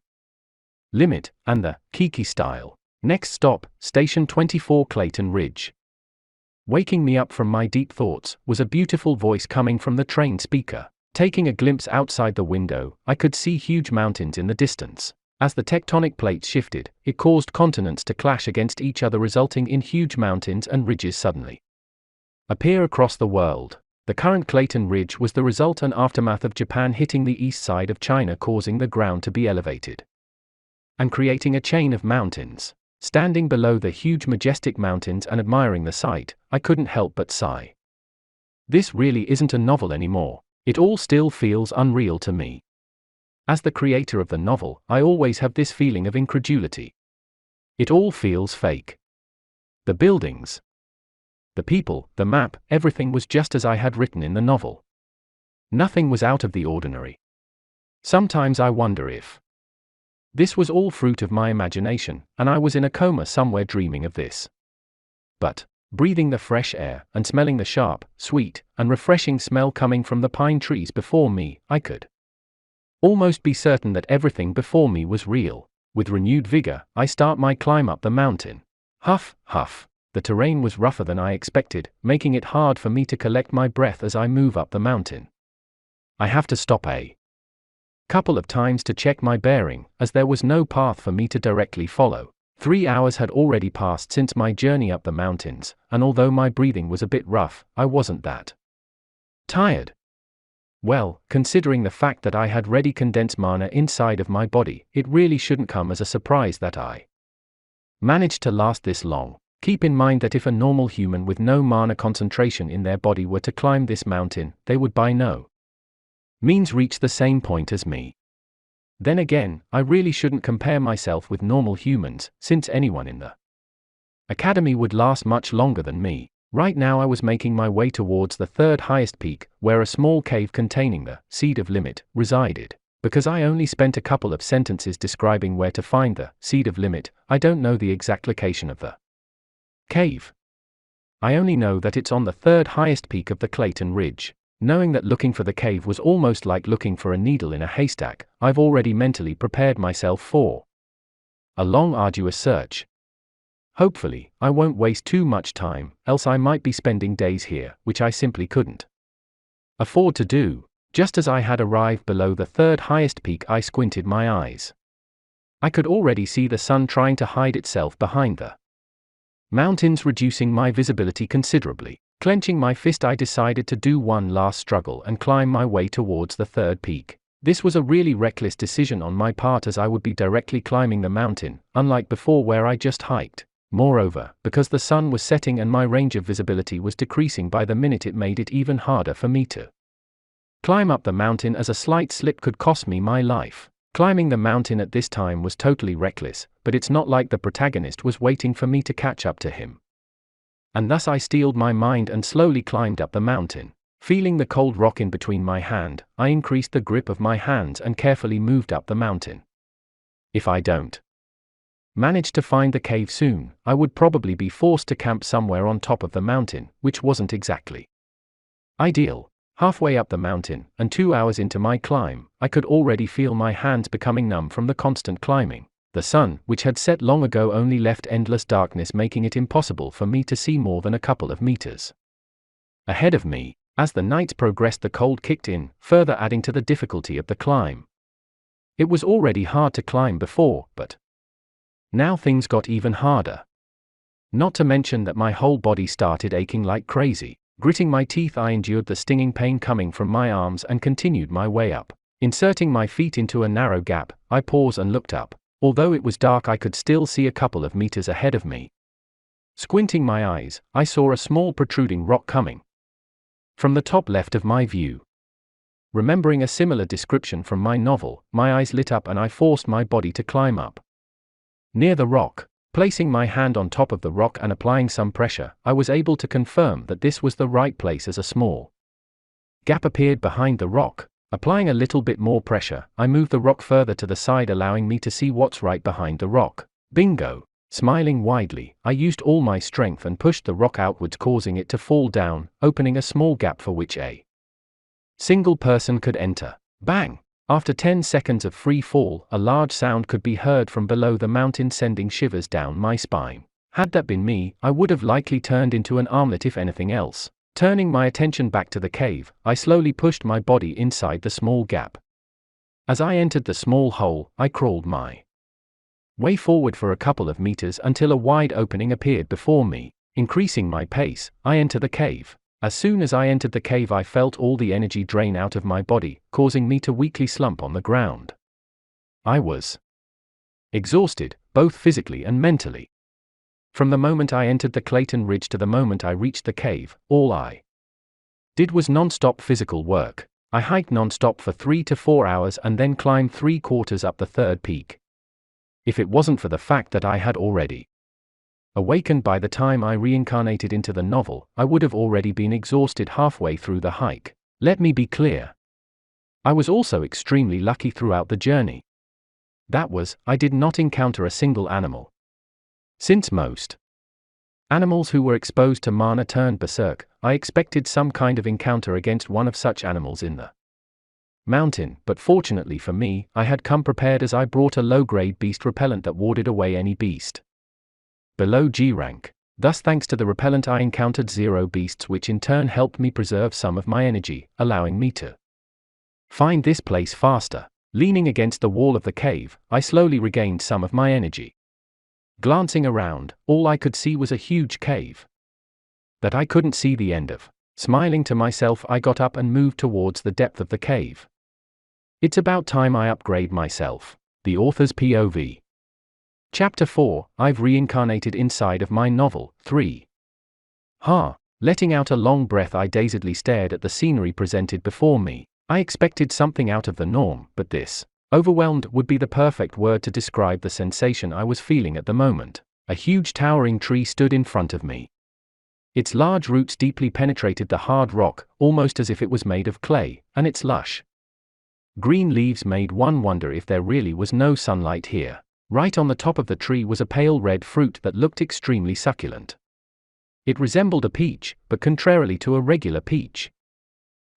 Limit and the Kiki style. Next stop, Station 24, Clayton Ridge. Waking me up from my deep thoughts was a beautiful voice coming from the train speaker. Taking a glimpse outside the window, I could see huge mountains in the distance. As the tectonic plates shifted, it caused continents to clash against each other, resulting in huge mountains and ridges suddenly appear across the world. The current Clayton Ridge was the result and aftermath of Japan hitting the east side of China, causing the ground to be elevated and creating a chain of mountains. Standing below the huge majestic mountains and admiring the sight, I couldn't help but sigh. This really isn't a novel anymore. It all still feels unreal to me. As the creator of the novel, I always have this feeling of incredulity. It all feels fake. The buildings, the people, the map, everything was just as I had written in the novel. Nothing was out of the ordinary. Sometimes I wonder if this was all fruit of my imagination, and I was in a coma somewhere dreaming of this. But, breathing the fresh air, and smelling the sharp, sweet, and refreshing smell coming from the pine trees before me, I could almost be certain that everything before me was real. With renewed vigor, I start my climb up the mountain. Huff, huff. The terrain was rougher than I expected, making it hard for me to collect my breath as I move up the mountain. I have to stop a couple of times to check my bearing, as there was no path for me to directly follow. 3 hours had already passed since my journey up the mountains, and although my breathing was a bit rough, I wasn't that tired. Well, considering the fact that I had ready condensed mana inside of my body, it really shouldn't come as a surprise that I managed to last this long. Keep in mind that if a normal human with no mana concentration in their body were to climb this mountain, they would by no means reach the same point as me. Then again, I really shouldn't compare myself with normal humans, since anyone in the academy would last much longer than me. Right now I was making my way towards the third highest peak, where a small cave containing the Seed of Limit resided. Because I only spent a couple of sentences describing where to find the Seed of Limit, I don't know the exact location of the cave. I only know that it's on the third highest peak of the Clayton Ridge. Knowing that looking for the cave was almost like looking for a needle in a haystack, I've already mentally prepared myself for a long, arduous search. Hopefully, I won't waste too much time, else I might be spending days here, which I simply couldn't afford to do. Just as I had arrived below the third highest peak, I squinted my eyes. I could already see the sun trying to hide itself behind the mountains, reducing my visibility considerably. Clenching my fist, I decided to do one last struggle and climb my way towards the third peak. This was a really reckless decision on my part, as I would be directly climbing the mountain, unlike before where I just hiked. Moreover, because the sun was setting and my range of visibility was decreasing by the minute, it made it even harder for me to climb up the mountain, as a slight slip could cost me my life. Climbing the mountain at this time was totally reckless, but it's not like the protagonist was waiting for me to catch up to him. And thus I steeled my mind and slowly climbed up the mountain. Feeling the cold rock in between my hand, I increased the grip of my hands and carefully moved up the mountain. If I don't manage to find the cave soon, I would probably be forced to camp somewhere on top of the mountain, which wasn't exactly ideal. Halfway up the mountain, and 2 hours into my climb, I could already feel my hands becoming numb from the constant climbing. The sun, which had set long ago, only left endless darkness, making it impossible for me to see more than a couple of meters ahead of me. As the nights progressed, the cold kicked in, further adding to the difficulty of the climb. It was already hard to climb before, but now things got even harder. Not to mention that my whole body started aching like crazy. Gritting my teeth, I endured the stinging pain coming from my arms and continued my way up. Inserting my feet into a narrow gap, I paused and looked up. Although it was dark, I could still see a couple of meters ahead of me. Squinting my eyes, I saw a small protruding rock coming from the top left of my view. Remembering a similar description from my novel, my eyes lit up and I forced my body to climb up near the rock. Placing my hand on top of the rock and applying some pressure, I was able to confirm that this was the right place, as a small gap appeared behind the rock. Applying a little bit more pressure, I moved the rock further to the side, allowing me to see what's right behind the rock. Bingo! Smiling widely, I used all my strength and pushed the rock outwards, causing it to fall down, opening a small gap for which a single person could enter. Bang! After 10 seconds of free fall, a large sound could be heard from below the mountain, sending shivers down my spine. Had that been me, I would have likely turned into an armlet if anything else. Turning my attention back to the cave, I slowly pushed my body inside the small gap. As I entered the small hole, I crawled my way forward for a couple of meters until a wide opening appeared before me. Increasing my pace, I enter the cave. As soon as I entered the cave, I felt all the energy drain out of my body, causing me to weakly slump on the ground. I was exhausted, both physically and mentally. From the moment I entered the Clayton Ridge to the moment I reached the cave, all I did was non-stop physical work. I hiked non-stop for 3 to 4 hours and then climbed 3/4 up the third peak. If it wasn't for the fact that I had already awakened by the time I reincarnated into the novel, I would have already been exhausted halfway through the hike. Let me be clear. I was also extremely lucky throughout the journey. That was, I did not encounter a single animal. Since most animals who were exposed to mana turned berserk, I expected some kind of encounter against one of such animals in the mountain, but fortunately for me, I had come prepared as I brought a low-grade beast repellent that warded away any beast below G rank. Thus, thanks to the repellent, I encountered 0 beasts, which in turn helped me preserve some of my energy, allowing me to find this place faster. Leaning against the wall of the cave, I slowly regained some of my energy. Glancing around, all I could see was a huge cave that I couldn't see the end of. Smiling to myself, I got up and moved towards the depth of the cave. It's about time I upgrade myself. The author's POV. Chapter 4, I've reincarnated inside of my novel, 3. Letting out a long breath, I dazedly stared at the scenery presented before me. I expected something out of the norm, but this, overwhelmed, would be the perfect word to describe the sensation I was feeling at the moment. A huge towering tree stood in front of me. Its large roots deeply penetrated the hard rock, almost as if it was made of clay, and its lush green leaves made one wonder if there really was no sunlight here. Right on the top of the tree was a pale red fruit that looked extremely succulent. It resembled a peach, but contrarily to a regular peach,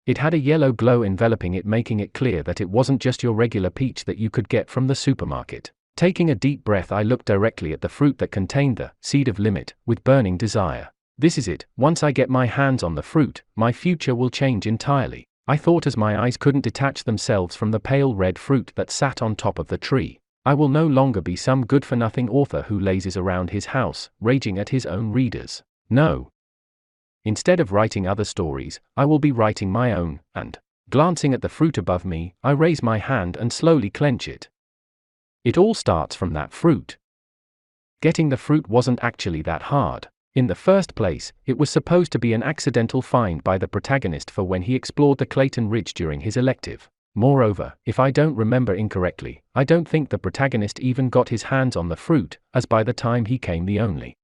it had a yellow glow enveloping it, making it clear that it wasn't just your regular peach that you could get from the supermarket. Taking a deep breath, I looked directly at the fruit that contained the seed of limit, with burning desire. This is it. Once I get my hands on the fruit, my future will change entirely, I thought as my eyes couldn't detach themselves from the pale red fruit that sat on top of the tree. I will no longer be some good-for-nothing author who lazes around his house, raging at his own readers. No. Instead of writing other stories, I will be writing my own, and, glancing at the fruit above me, I raise my hand and slowly clench it. It all starts from that fruit. Getting the fruit wasn't actually that hard. In the first place, it was supposed to be an accidental find by the protagonist for when he explored the Clayton Ridge during his elective. Moreover, if I don't remember incorrectly, I don't think the protagonist even got his hands on the fruit, as by the time he came the only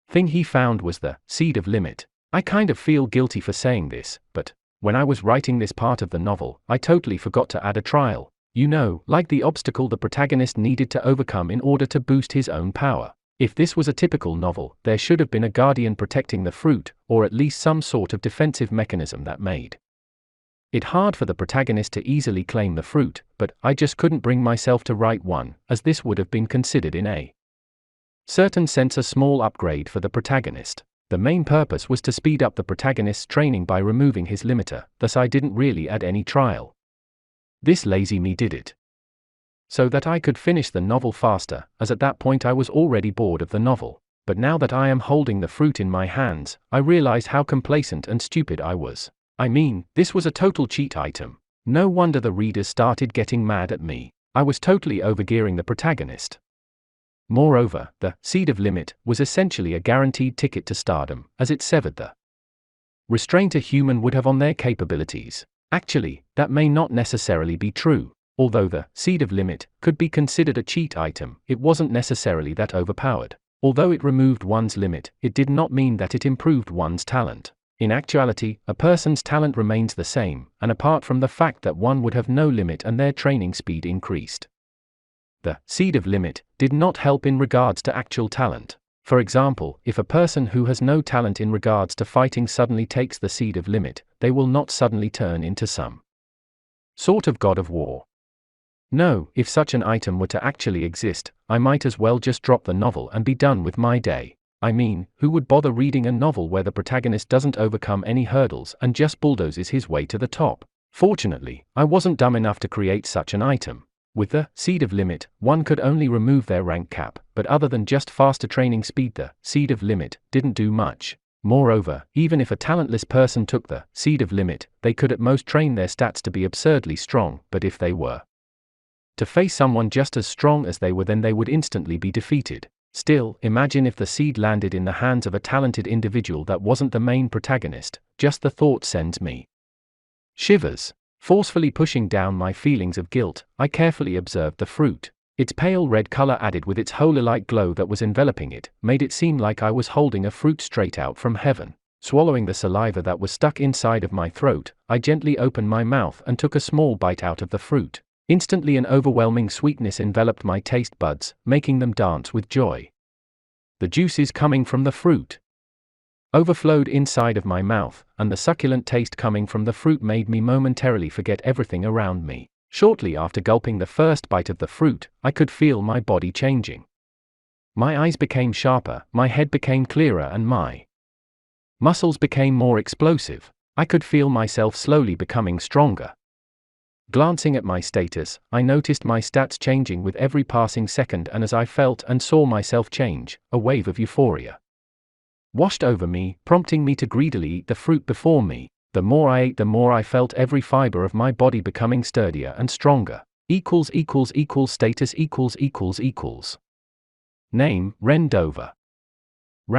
thing he found was the seed of limit. I kind of feel guilty for saying this, but when I was writing this part of the novel, I totally forgot to add a trial. You know, like the obstacle the protagonist needed to overcome in order to boost his own power. If this was a typical novel, there should have been a guardian protecting the fruit, or at least some sort of defensive mechanism that made it hard for the protagonist to easily claim the fruit, but I just couldn't bring myself to write one, as this would have been considered in a certain sense a small upgrade for the protagonist. The main purpose was to speed up the protagonist's training by removing his limiter, thus I didn't really add any trial. This lazy me did it so that I could finish the novel faster, as at that point I was already bored of the novel. But now that I am holding the fruit in my hands, I realize how complacent and stupid I was. I mean, this was a total cheat item. No wonder the readers started getting mad at me. I was totally overgearing the protagonist. Moreover, the seed of limit was essentially a guaranteed ticket to stardom, as it severed the restraint a human would have on their capabilities. Actually, that may not necessarily be true. Although the seed of limit could be considered a cheat item, it wasn't necessarily that overpowered. Although it removed one's limit, it did not mean that it improved one's talent. In actuality, a person's talent remains the same, and apart from the fact that one would have no limit and their training speed increased. The seed of limit did not help in regards to actual talent. For example, if a person who has no talent in regards to fighting suddenly takes the seed of limit, they will not suddenly turn into some sort of god of war. No, if such an item were to actually exist, I might as well just drop the novel and be done with my day. I mean, who would bother reading a novel where the protagonist doesn't overcome any hurdles and just bulldozes his way to the top? Fortunately, I wasn't dumb enough to create such an item. With the seed of limit, one could only remove their rank cap, but other than just faster training speed, the seed of limit didn't do much. Moreover, even if a talentless person took the seed of limit, they could at most train their stats to be absurdly strong, but if they were to face someone just as strong as they were, then they would instantly be defeated. Still, imagine if the seed landed in the hands of a talented individual that wasn't the main protagonist. Just the thought sends me shivers. Forcefully pushing down my feelings of guilt, I carefully observed the fruit. Its pale red color, added with its holy-like glow that was enveloping it, made it seem like I was holding a fruit straight out from heaven. Swallowing the saliva that was stuck inside of my throat, I gently opened my mouth and took a small bite out of the fruit. Instantly an overwhelming sweetness enveloped my taste buds, making them dance with joy. The juices coming from the fruit overflowed inside of my mouth, and the succulent taste coming from the fruit made me momentarily forget everything around me. Shortly after gulping the first bite of the fruit, I could feel my body changing. My eyes became sharper, my head became clearer, and my muscles became more explosive. I could feel myself slowly becoming stronger. Glancing at my status, I noticed my stats changing with every passing second, and as I felt and saw myself change, a wave of euphoria washed over me, prompting me to greedily eat the fruit before me. The more I ate, the more I felt every fiber of my body becoming sturdier and stronger. Status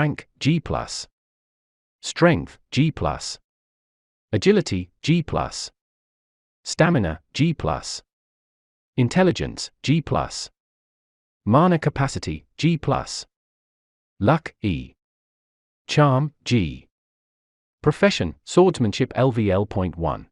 ===================================================================================================================================:======================================================::::::ll Strength G+. Agility G+. Stamina G+. Intelligence G+. Mana capacity G+. Luck E. Charm G. Profession Swordsmanship LVL.1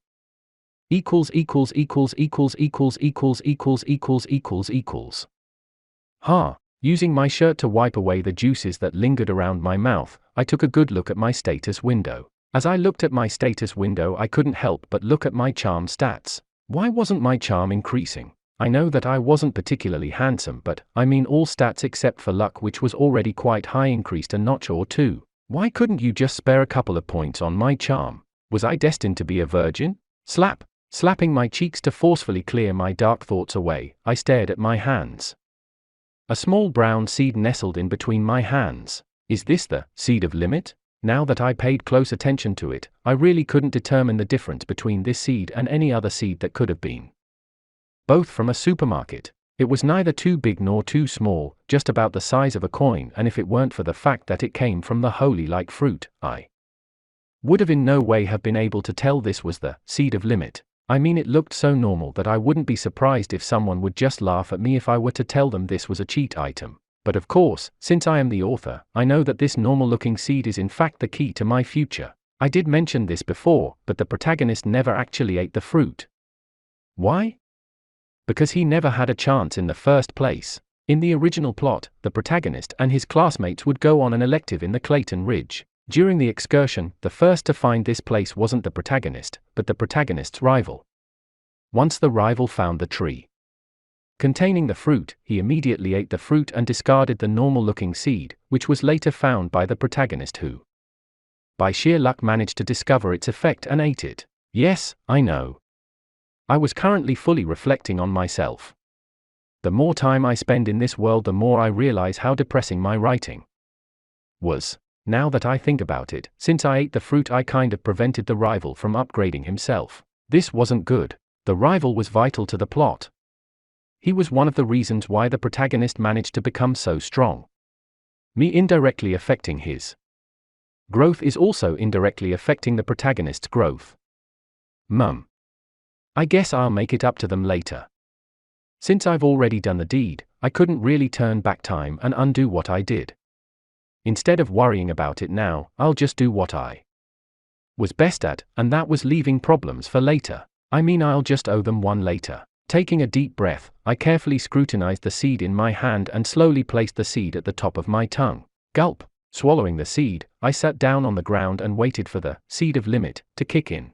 ==================================================================================================================================================================================================================================:. I took a good look at my status window. As I looked at my status window, I couldn't help but look at my charm stats. Why wasn't my charm increasing? I know that I wasn't particularly handsome, but I mean all stats except for luck, which was already quite high, increased a notch or two. Why couldn't you just spare a couple of points on my charm? Was I destined to be a virgin? Slapping my cheeks to forcefully clear my dark thoughts away, I stared at my hands. A small brown seed nestled in between my hands. Is this the seed of limit? Now that I paid close attention to it, I really couldn't determine the difference between this seed and any other seed that could have been both from a supermarket. It was neither too big nor too small, just about the size of a coin, and if it weren't for the fact that it came from the holy-like fruit, I would have in no way have been able to tell this was the seed of limit. I mean, it looked so normal that I wouldn't be surprised if someone would just laugh at me if I were to tell them this was a cheat item. But of course, since I am the author, I know that this normal-looking seed is in fact the key to my future. I did mention this before, but the protagonist never actually ate the fruit. Why? Because he never had a chance in the first place. In the original plot, the protagonist and his classmates would go on an elective in the Clayton Ridge. During the excursion, the first to find this place wasn't the protagonist, but the protagonist's rival. Once the rival found the tree containing the fruit, he immediately ate the fruit and discarded the normal-looking seed, which was later found by the protagonist, who, by sheer luck, managed to discover its effect and ate it. Yes, I know. I was currently fully reflecting on myself. The more time I spend in this world, the more I realize how depressing my writing was. Now that I think about it, since I ate the fruit, I kind of prevented the rival from upgrading himself. This wasn't good. The rival was vital to the plot. He was one of the reasons why the protagonist managed to become so strong. Me indirectly affecting his growth is also indirectly affecting the protagonist's growth. I guess I'll make it up to them later. Since I've already done the deed, I couldn't really turn back time and undo what I did. Instead of worrying about it now, I'll just do what I was best at, and that was leaving problems for later. I mean, I'll just owe them one later. Taking a deep breath, I carefully scrutinized the seed in my hand and slowly placed the seed at the top of my tongue. Gulp. Swallowing the seed, I sat down on the ground and waited for the seed of limit to kick in.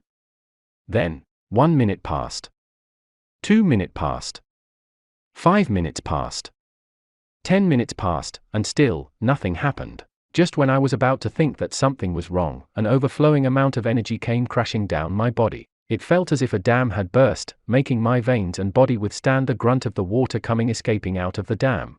Then, 1 minute passed. 2 minutes passed. 5 minutes passed. 10 minutes passed, and still, nothing happened. Just when I was about to think that something was wrong, an overflowing amount of energy came crashing down my body. It felt as if a dam had burst, making my veins and body withstand the grunt of the water escaping out of the dam.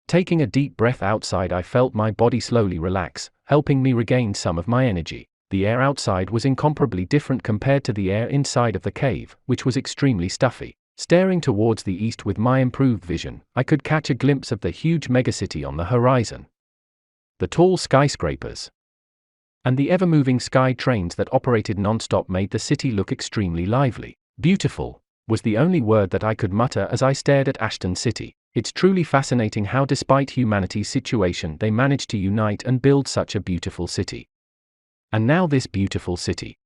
Taking a deep breath outside, I felt my body slowly relax, helping me regain some of my energy. The air outside was incomparably different compared to the air inside of the cave, which was extremely stuffy. Staring towards the east with my improved vision, I could catch a glimpse of the huge megacity on the horizon. The tall skyscrapers and the ever-moving sky trains that operated non-stop made the city look extremely lively. Beautiful was the only word that I could mutter as I stared at Ashton City. It's truly fascinating how, despite humanity's situation, they managed to unite and build such a beautiful city. And now this beautiful city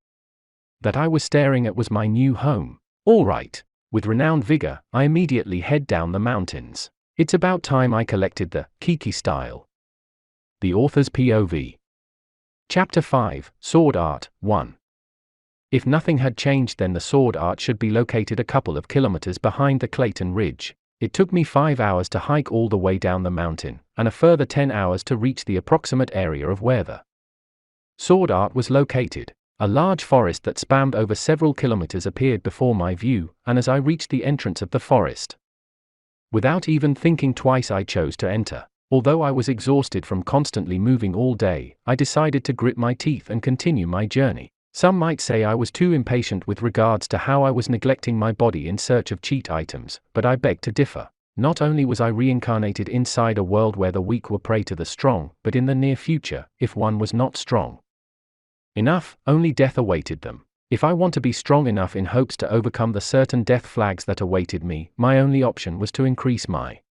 that I was staring at was my new home. All right. With renowned vigor, I immediately head down the mountains. It's about time I collected the Kiki style. The author's POV. Chapter 5, Sword Art, 1. If nothing had changed, then the sword art should be located a couple of kilometers behind the Clayton Ridge. It took me 5 hours to hike all the way down the mountain, and a further 10 hours to reach the approximate area of where the sword art was located. A large forest that spanned over several kilometers appeared before my view, and as I reached the entrance of the forest, without even thinking twice, I chose to enter. Although I was exhausted from constantly moving all day, I decided to grit my teeth and continue my journey. Some might say I was too impatient with regards to how I was neglecting my body in search of cheat items, but I beg to differ. Not only was I reincarnated inside a world where the weak were prey to the strong, but in the near future, if one was not strong enough, only death awaited them. If I want to be strong enough in hopes to overcome the certain death flags that awaited me, my only option was to increase my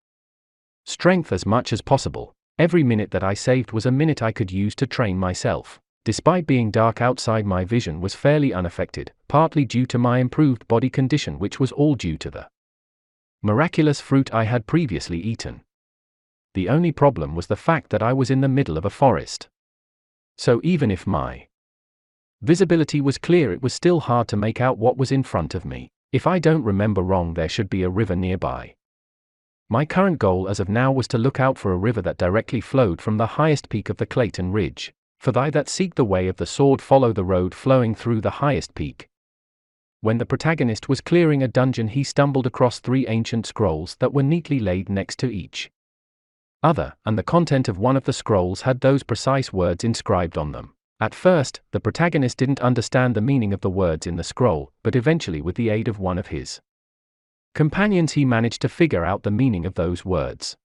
strength as much as possible. Every minute that I saved was a minute I could use to train myself. Despite being dark outside, my vision was fairly unaffected, partly due to my improved body condition, which was all due to the miraculous fruit I had previously eaten. The only problem was the fact that I was in the middle of a forest. So even if my visibility was clear, it was still hard to make out what was in front of me. If I don't remember wrong, there should be a river nearby. My current goal as of now was to look out for a river that directly flowed from the highest peak of the Clayton Ridge. For they that seek the way of the sword follow the road flowing through the highest peak. When the protagonist was clearing a dungeon, he stumbled across 3 ancient scrolls that were neatly laid next to each other, and the content of one of the scrolls had those precise words inscribed on them. At first, the protagonist didn't understand the meaning of the words in the scroll, but eventually, with the aid of one of his companions, he managed to figure out the meaning of those words.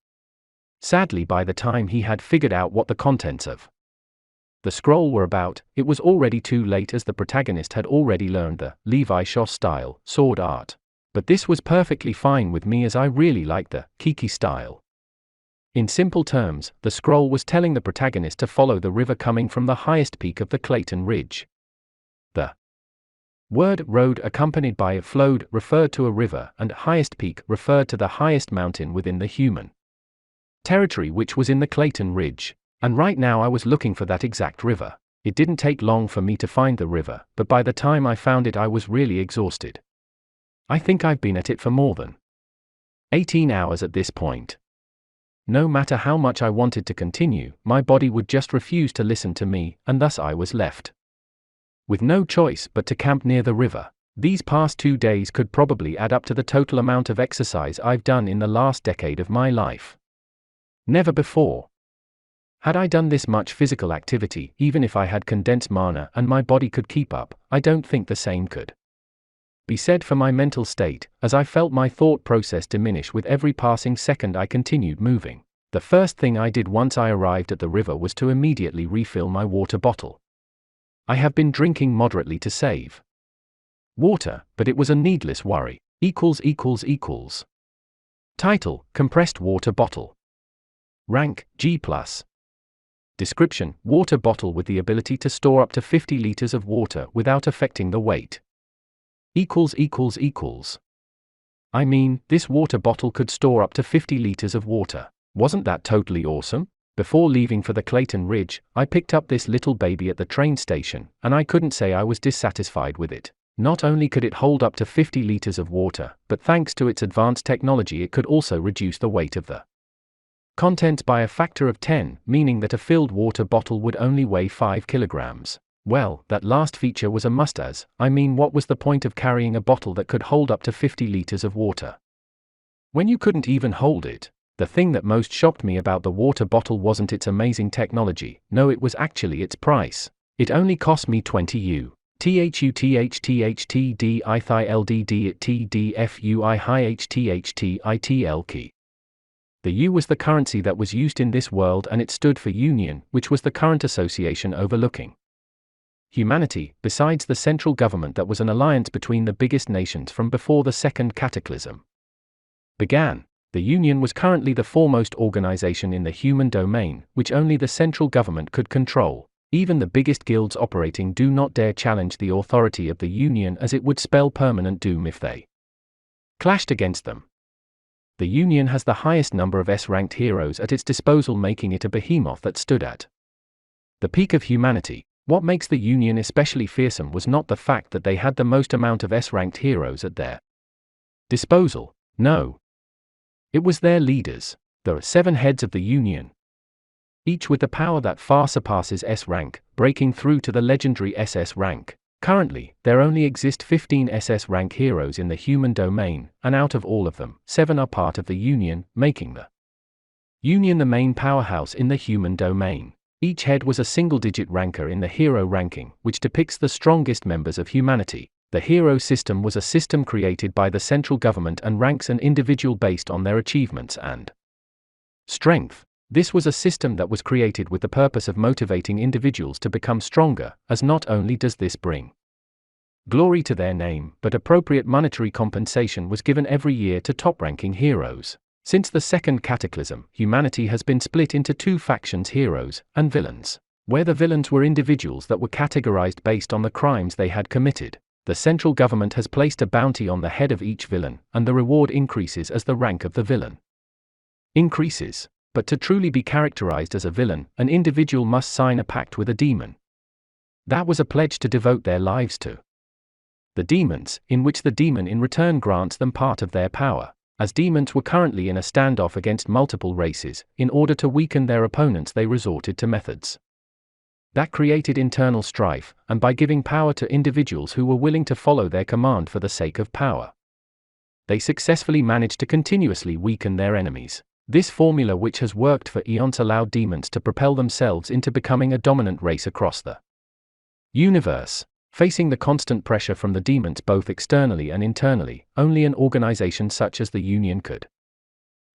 Sadly, by the time he had figured out what the contents of the scroll were about, it was already too late, as the protagonist had already learned the Levi Shoss style sword art. But this was perfectly fine with me, as I really liked the Kiki style. In simple terms, the scroll was telling the protagonist to follow the river coming from the highest peak of the Clayton Ridge. The word road accompanied by it flowed referred to a river, and highest peak referred to the highest mountain within the human territory, which was in the Clayton Ridge. And right now I was looking for that exact river. It didn't take long for me to find the river, but by the time I found it, I was really exhausted. I think I've been at it for more than 18 hours at this point. No matter how much I wanted to continue, my body would just refuse to listen to me, and thus I was left with no choice but to camp near the river. These past 2 days could probably add up to the total amount of exercise I've done in the last decade of my life. Never before had I done this much physical activity. Even if I had condensed mana and my body could keep up, I don't think the same could be said for my mental state, as I felt my thought process diminish with every passing second I continued moving. The first thing I did once I arrived at the river was to immediately refill my water bottle. I have been drinking moderately to save water, but it was a needless worry. Title: Compressed water bottle. Rank: G+. Description: water bottle with the ability to store up to 50 liters of water without affecting the weight. I mean, this water bottle could store up to 50 liters of water. Wasn't that totally awesome? Before leaving for the Clayton Ridge, I picked up this little baby at the train station, and I couldn't say I was dissatisfied with it. Not only could it hold up to 50 liters of water, but thanks to its advanced technology, it could also reduce the weight of the contents by a factor of 10, meaning that a filled water bottle would only weigh 5 kilograms. Well, that last feature was a must, as, I mean, what was the point of carrying a bottle that could hold up to 50 liters of water when you couldn't even hold it? The thing that most shocked me about the water bottle wasn't its amazing technology, no, it was actually its price. It only cost me 20 U. THUTHTHTD ITHILDD TDFUI high HTHTITL key. The U was the currency that was used in this world, and it stood for Union, which was the current association overlooking humanity, besides the central government that was an alliance between the biggest nations from before the second cataclysm began. The Union was currently the foremost organization in the human domain, which only the central government could control. Even the biggest guilds operating do not dare challenge the authority of the Union, as it would spell permanent doom if they clashed against them. The Union has the highest number of S-ranked heroes at its disposal, making it a behemoth that stood at the peak of humanity. What makes the Union especially fearsome was not the fact that they had the most amount of S-ranked heroes at their disposal. No. It was their leaders. There are 7 heads of the Union, each with the power that far surpasses S rank, breaking through to the legendary SS rank. Currently, there only exist 15 SS rank heroes in the human domain, and out of all of them, 7 are part of the Union, making the Union the main powerhouse in the human domain. Each head was a single-digit ranker in the hero ranking, which depicts the strongest members of humanity. The hero system was a system created by the central government and ranks an individual based on their achievements and strength. This was a system that was created with the purpose of motivating individuals to become stronger, as not only does this bring glory to their name, but appropriate monetary compensation was given every year to top-ranking heroes. Since the second cataclysm, humanity has been split into 2 factions: heroes and villains. Where the villains were individuals that were categorized based on the crimes they had committed, the central government has placed a bounty on the head of each villain, and the reward increases as the rank of the villain increases. But to truly be characterized as a villain, an individual must sign a pact with a demon. That was a pledge to devote their lives to the demons, in which the demon in return grants them part of their power. As demons were currently in a standoff against multiple races, in order to weaken their opponents they resorted to methods that created internal strife, and by giving power to individuals who were willing to follow their command for the sake of power, they successfully managed to continuously weaken their enemies. This formula, which has worked for eons, allowed demons to propel themselves into becoming a dominant race across the universe. Facing the constant pressure from the demons both externally and internally, only an organization such as the Union could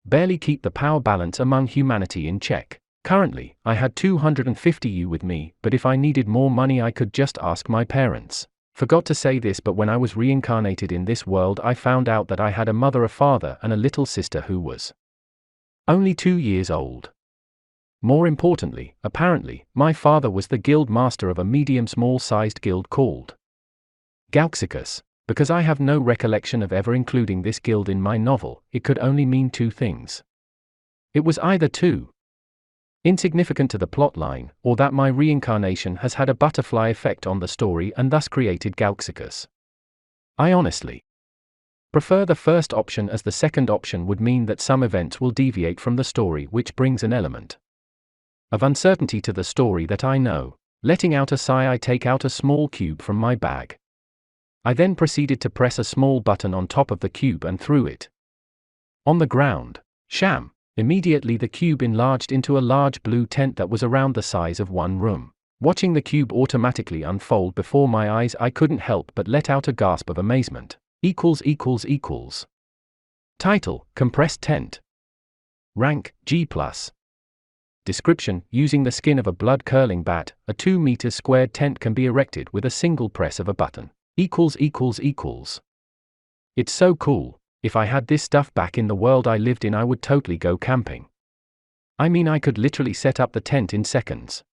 barely keep the power balance among humanity in check. Currently, I had 250 U with me, but if I needed more money I could just ask my parents. Forgot to say this, but when I was reincarnated in this world I found out that I had a mother, a father, and a little sister who was only 2 years old. More importantly, apparently, my father was the guild master of a medium-small-sized guild called Galxicus. Because I have no recollection of ever including this guild in my novel, it could only mean 2 things. It was either too insignificant to the plotline, or that my reincarnation has had a butterfly effect on the story and thus created Galxicus. I honestly prefer the first option, as the second option would mean that some events will deviate from the story, which brings an element of uncertainty to the story that I know. Letting out a sigh, I take out a small cube from my bag. I then proceeded to press a small button on top of the cube and threw it on the ground. Sham! Immediately the cube enlarged into a large blue tent that was around the size of 1 room. Watching the cube automatically unfold before my eyes, I couldn't help but let out a gasp of amazement. Title: Compressed Tent. Rank: G+. Description: using the skin of a blood-curling bat, a 2 meters squared tent can be erected with a single press of a button. It's so cool. If I had this stuff back in the world I lived in, I would totally go camping. I mean, I could literally set up the tent in seconds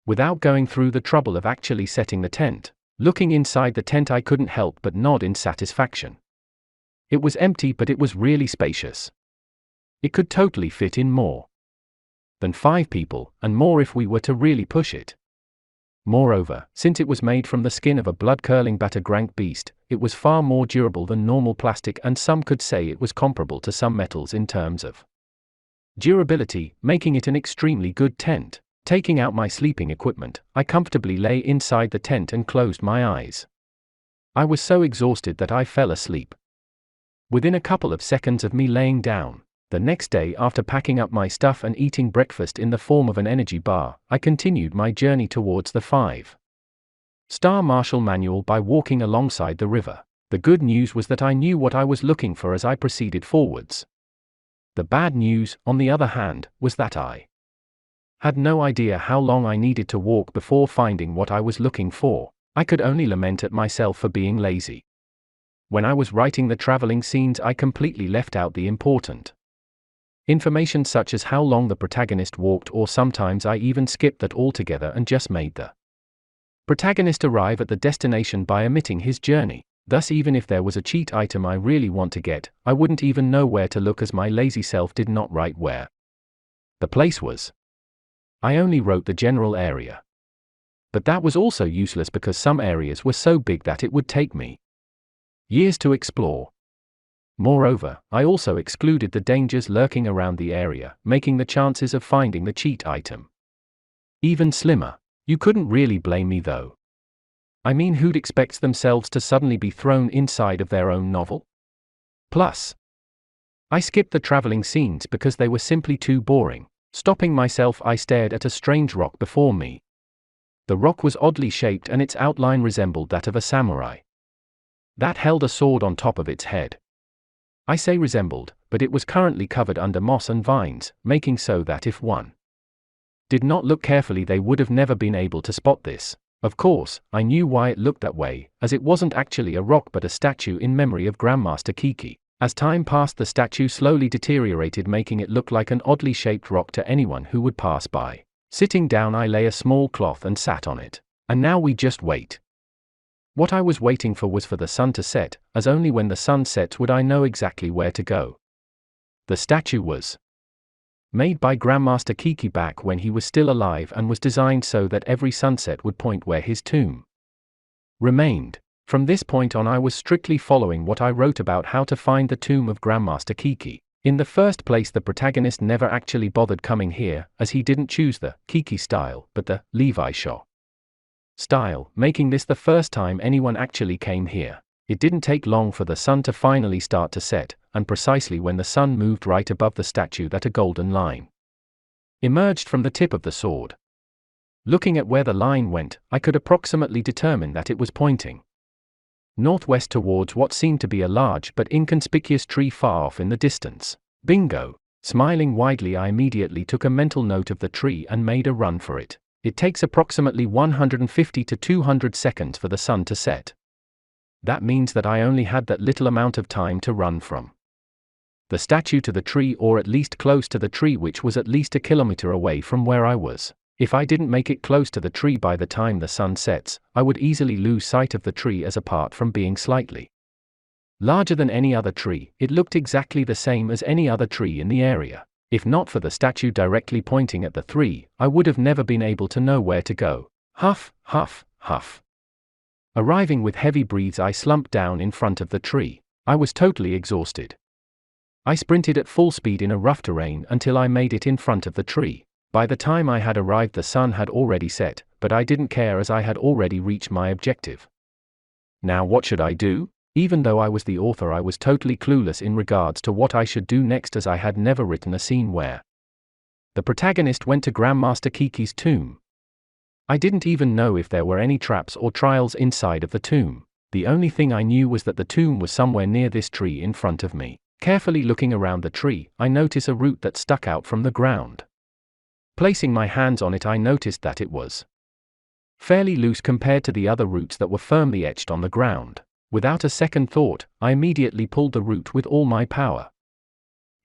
without going through the trouble of actually setting the tent. Looking inside the tent, I couldn't help but nod in satisfaction. It was empty, but it was really spacious. It could totally fit in more than 5 people, and more if we were to really push it. Moreover, since it was made from the skin of a blood-curling batagrank beast, it was far more durable than normal plastic, and some could say it was comparable to some metals in terms of durability, making it an extremely good tent. Taking out my sleeping equipment, I comfortably lay inside the tent and closed my eyes. I was so exhausted that I fell asleep within a couple of seconds of me laying down. The next day, after packing up my stuff and eating breakfast in the form of an energy bar, I continued my journey towards the 5-star Marshall Manual by walking alongside the river. The good news was that I knew what I was looking for as I proceeded forwards. The bad news, on the other hand, was that I had no idea how long I needed to walk before finding what I was looking for. I could only lament at myself for being lazy. When I was writing the traveling scenes, I completely left out the important information such as how long the protagonist walked, or sometimes I even skipped that altogether and just made the protagonist arrive at the destination by omitting his journey. Thus, even if there was a cheat item I really want to get, I wouldn't even know where to look, as my lazy self did not write where the place was. I only wrote the general area. But that was also useless because some areas were so big that it would take me years to explore. Moreover, I also excluded the dangers lurking around the area, making the chances of finding the cheat item even slimmer. You couldn't really blame me though. I mean, who'd expect themselves to suddenly be thrown inside of their own novel? Plus, I skipped the traveling scenes because they were simply too boring. Stopping myself, I stared at a strange rock before me. The rock was oddly shaped and its outline resembled that of a samurai that held a sword on top of its head. I say resembled, but it was currently covered under moss and vines, making so that if one did not look carefully they would have never been able to spot this. Of course, I knew why it looked that way, as it wasn't actually a rock but a statue in memory of Grandmaster Kiki. As time passed, the statue slowly deteriorated, making it look like an oddly shaped rock to anyone who would pass by. Sitting down, I lay a small cloth and sat on it. And now we just wait. What I was waiting for was for the sun to set, as only when the sun sets would I know exactly where to go. The statue was made by Grandmaster Kiki back when he was still alive and was designed so that every sunset would point where his tomb remained. From this point on, I was strictly following what I wrote about how to find the tomb of Grandmaster Kiki. In the first place, the protagonist never actually bothered coming here, as he didn't choose the Kiki style, but the Levi Shaw style, making this the first time anyone actually came here. It didn't take long for the sun to finally start to set, and precisely when the sun moved right above the statue that a golden line emerged from the tip of the sword. Looking at where the line went, I could approximately determine that it was pointing northwest towards what seemed to be a large but inconspicuous tree far off in the distance. Bingo! Smiling widely, I immediately took a mental note of the tree and made a run for it. It takes approximately 150 to 200 seconds for the sun to set. That means that I only had that little amount of time to run from the statue to the tree, or at least close to the tree, which was at least a kilometer away from where I was. If I didn't make it close to the tree by the time the sun sets, I would easily lose sight of the tree, as apart from being slightly larger than any other tree, it looked exactly the same as any other tree in the area. If not for the statue directly pointing at the tree, I would have never been able to know where to go. Huff, huff, huff. Arriving with heavy breaths, I slumped down in front of the tree. I was totally exhausted. I sprinted at full speed in a rough terrain until I made it in front of the tree. By the time I had arrived, the sun had already set, but I didn't care as I had already reached my objective. Now what should I do? Even though I was the author, I was totally clueless in regards to what I should do next, as I had never written a scene where the protagonist went to Grandmaster Kiki's tomb. I didn't even know if there were any traps or trials inside of the tomb. The only thing I knew was that the tomb was somewhere near this tree in front of me. Carefully looking around the tree, I noticed a root that stuck out from the ground. Placing my hands on it, I noticed that it was fairly loose compared to the other roots that were firmly etched on the ground. Without a second thought, I immediately pulled the root with all my power.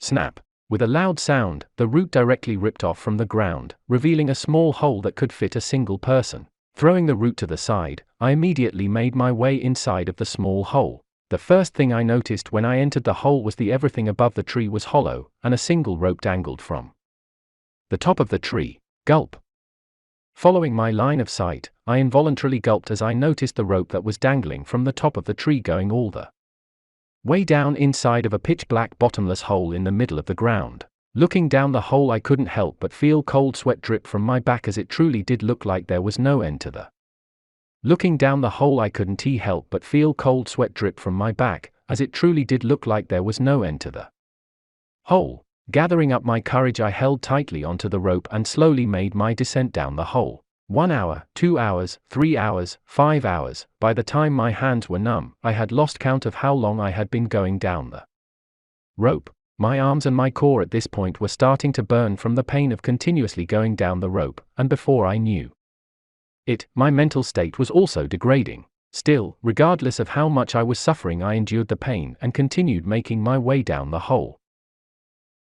Snap! With a loud sound, the root directly ripped off from the ground, revealing a small hole that could fit a single person. Throwing the root to the side, I immediately made my way inside of the small hole. The first thing I noticed when I entered the hole was that everything above the tree was hollow, and a single rope dangled from the top of the tree. Gulp! Following my line of sight, I involuntarily gulped as I noticed the rope that was dangling from the top of the tree going all the way down inside of a pitch-black bottomless hole in the middle of the ground. Looking down the hole, I couldn't help but feel cold sweat drip from my back, as it truly did look like there was no end to the Looking down the hole, I couldn't help but feel cold sweat drip from my back, as it truly did look like there was no end to the hole. Gathering up my courage, I held tightly onto the rope and slowly made my descent down the hole. 1 hour, 2 hours, 3 hours, 5 hours. By the time my hands were numb, I had lost count of how long I had been going down the rope. My arms and my core at this point were starting to burn from the pain of continuously going down the rope, and before I knew it, my mental state was also degrading. Still, regardless of how much I was suffering, I endured the pain and continued making my way down the hole.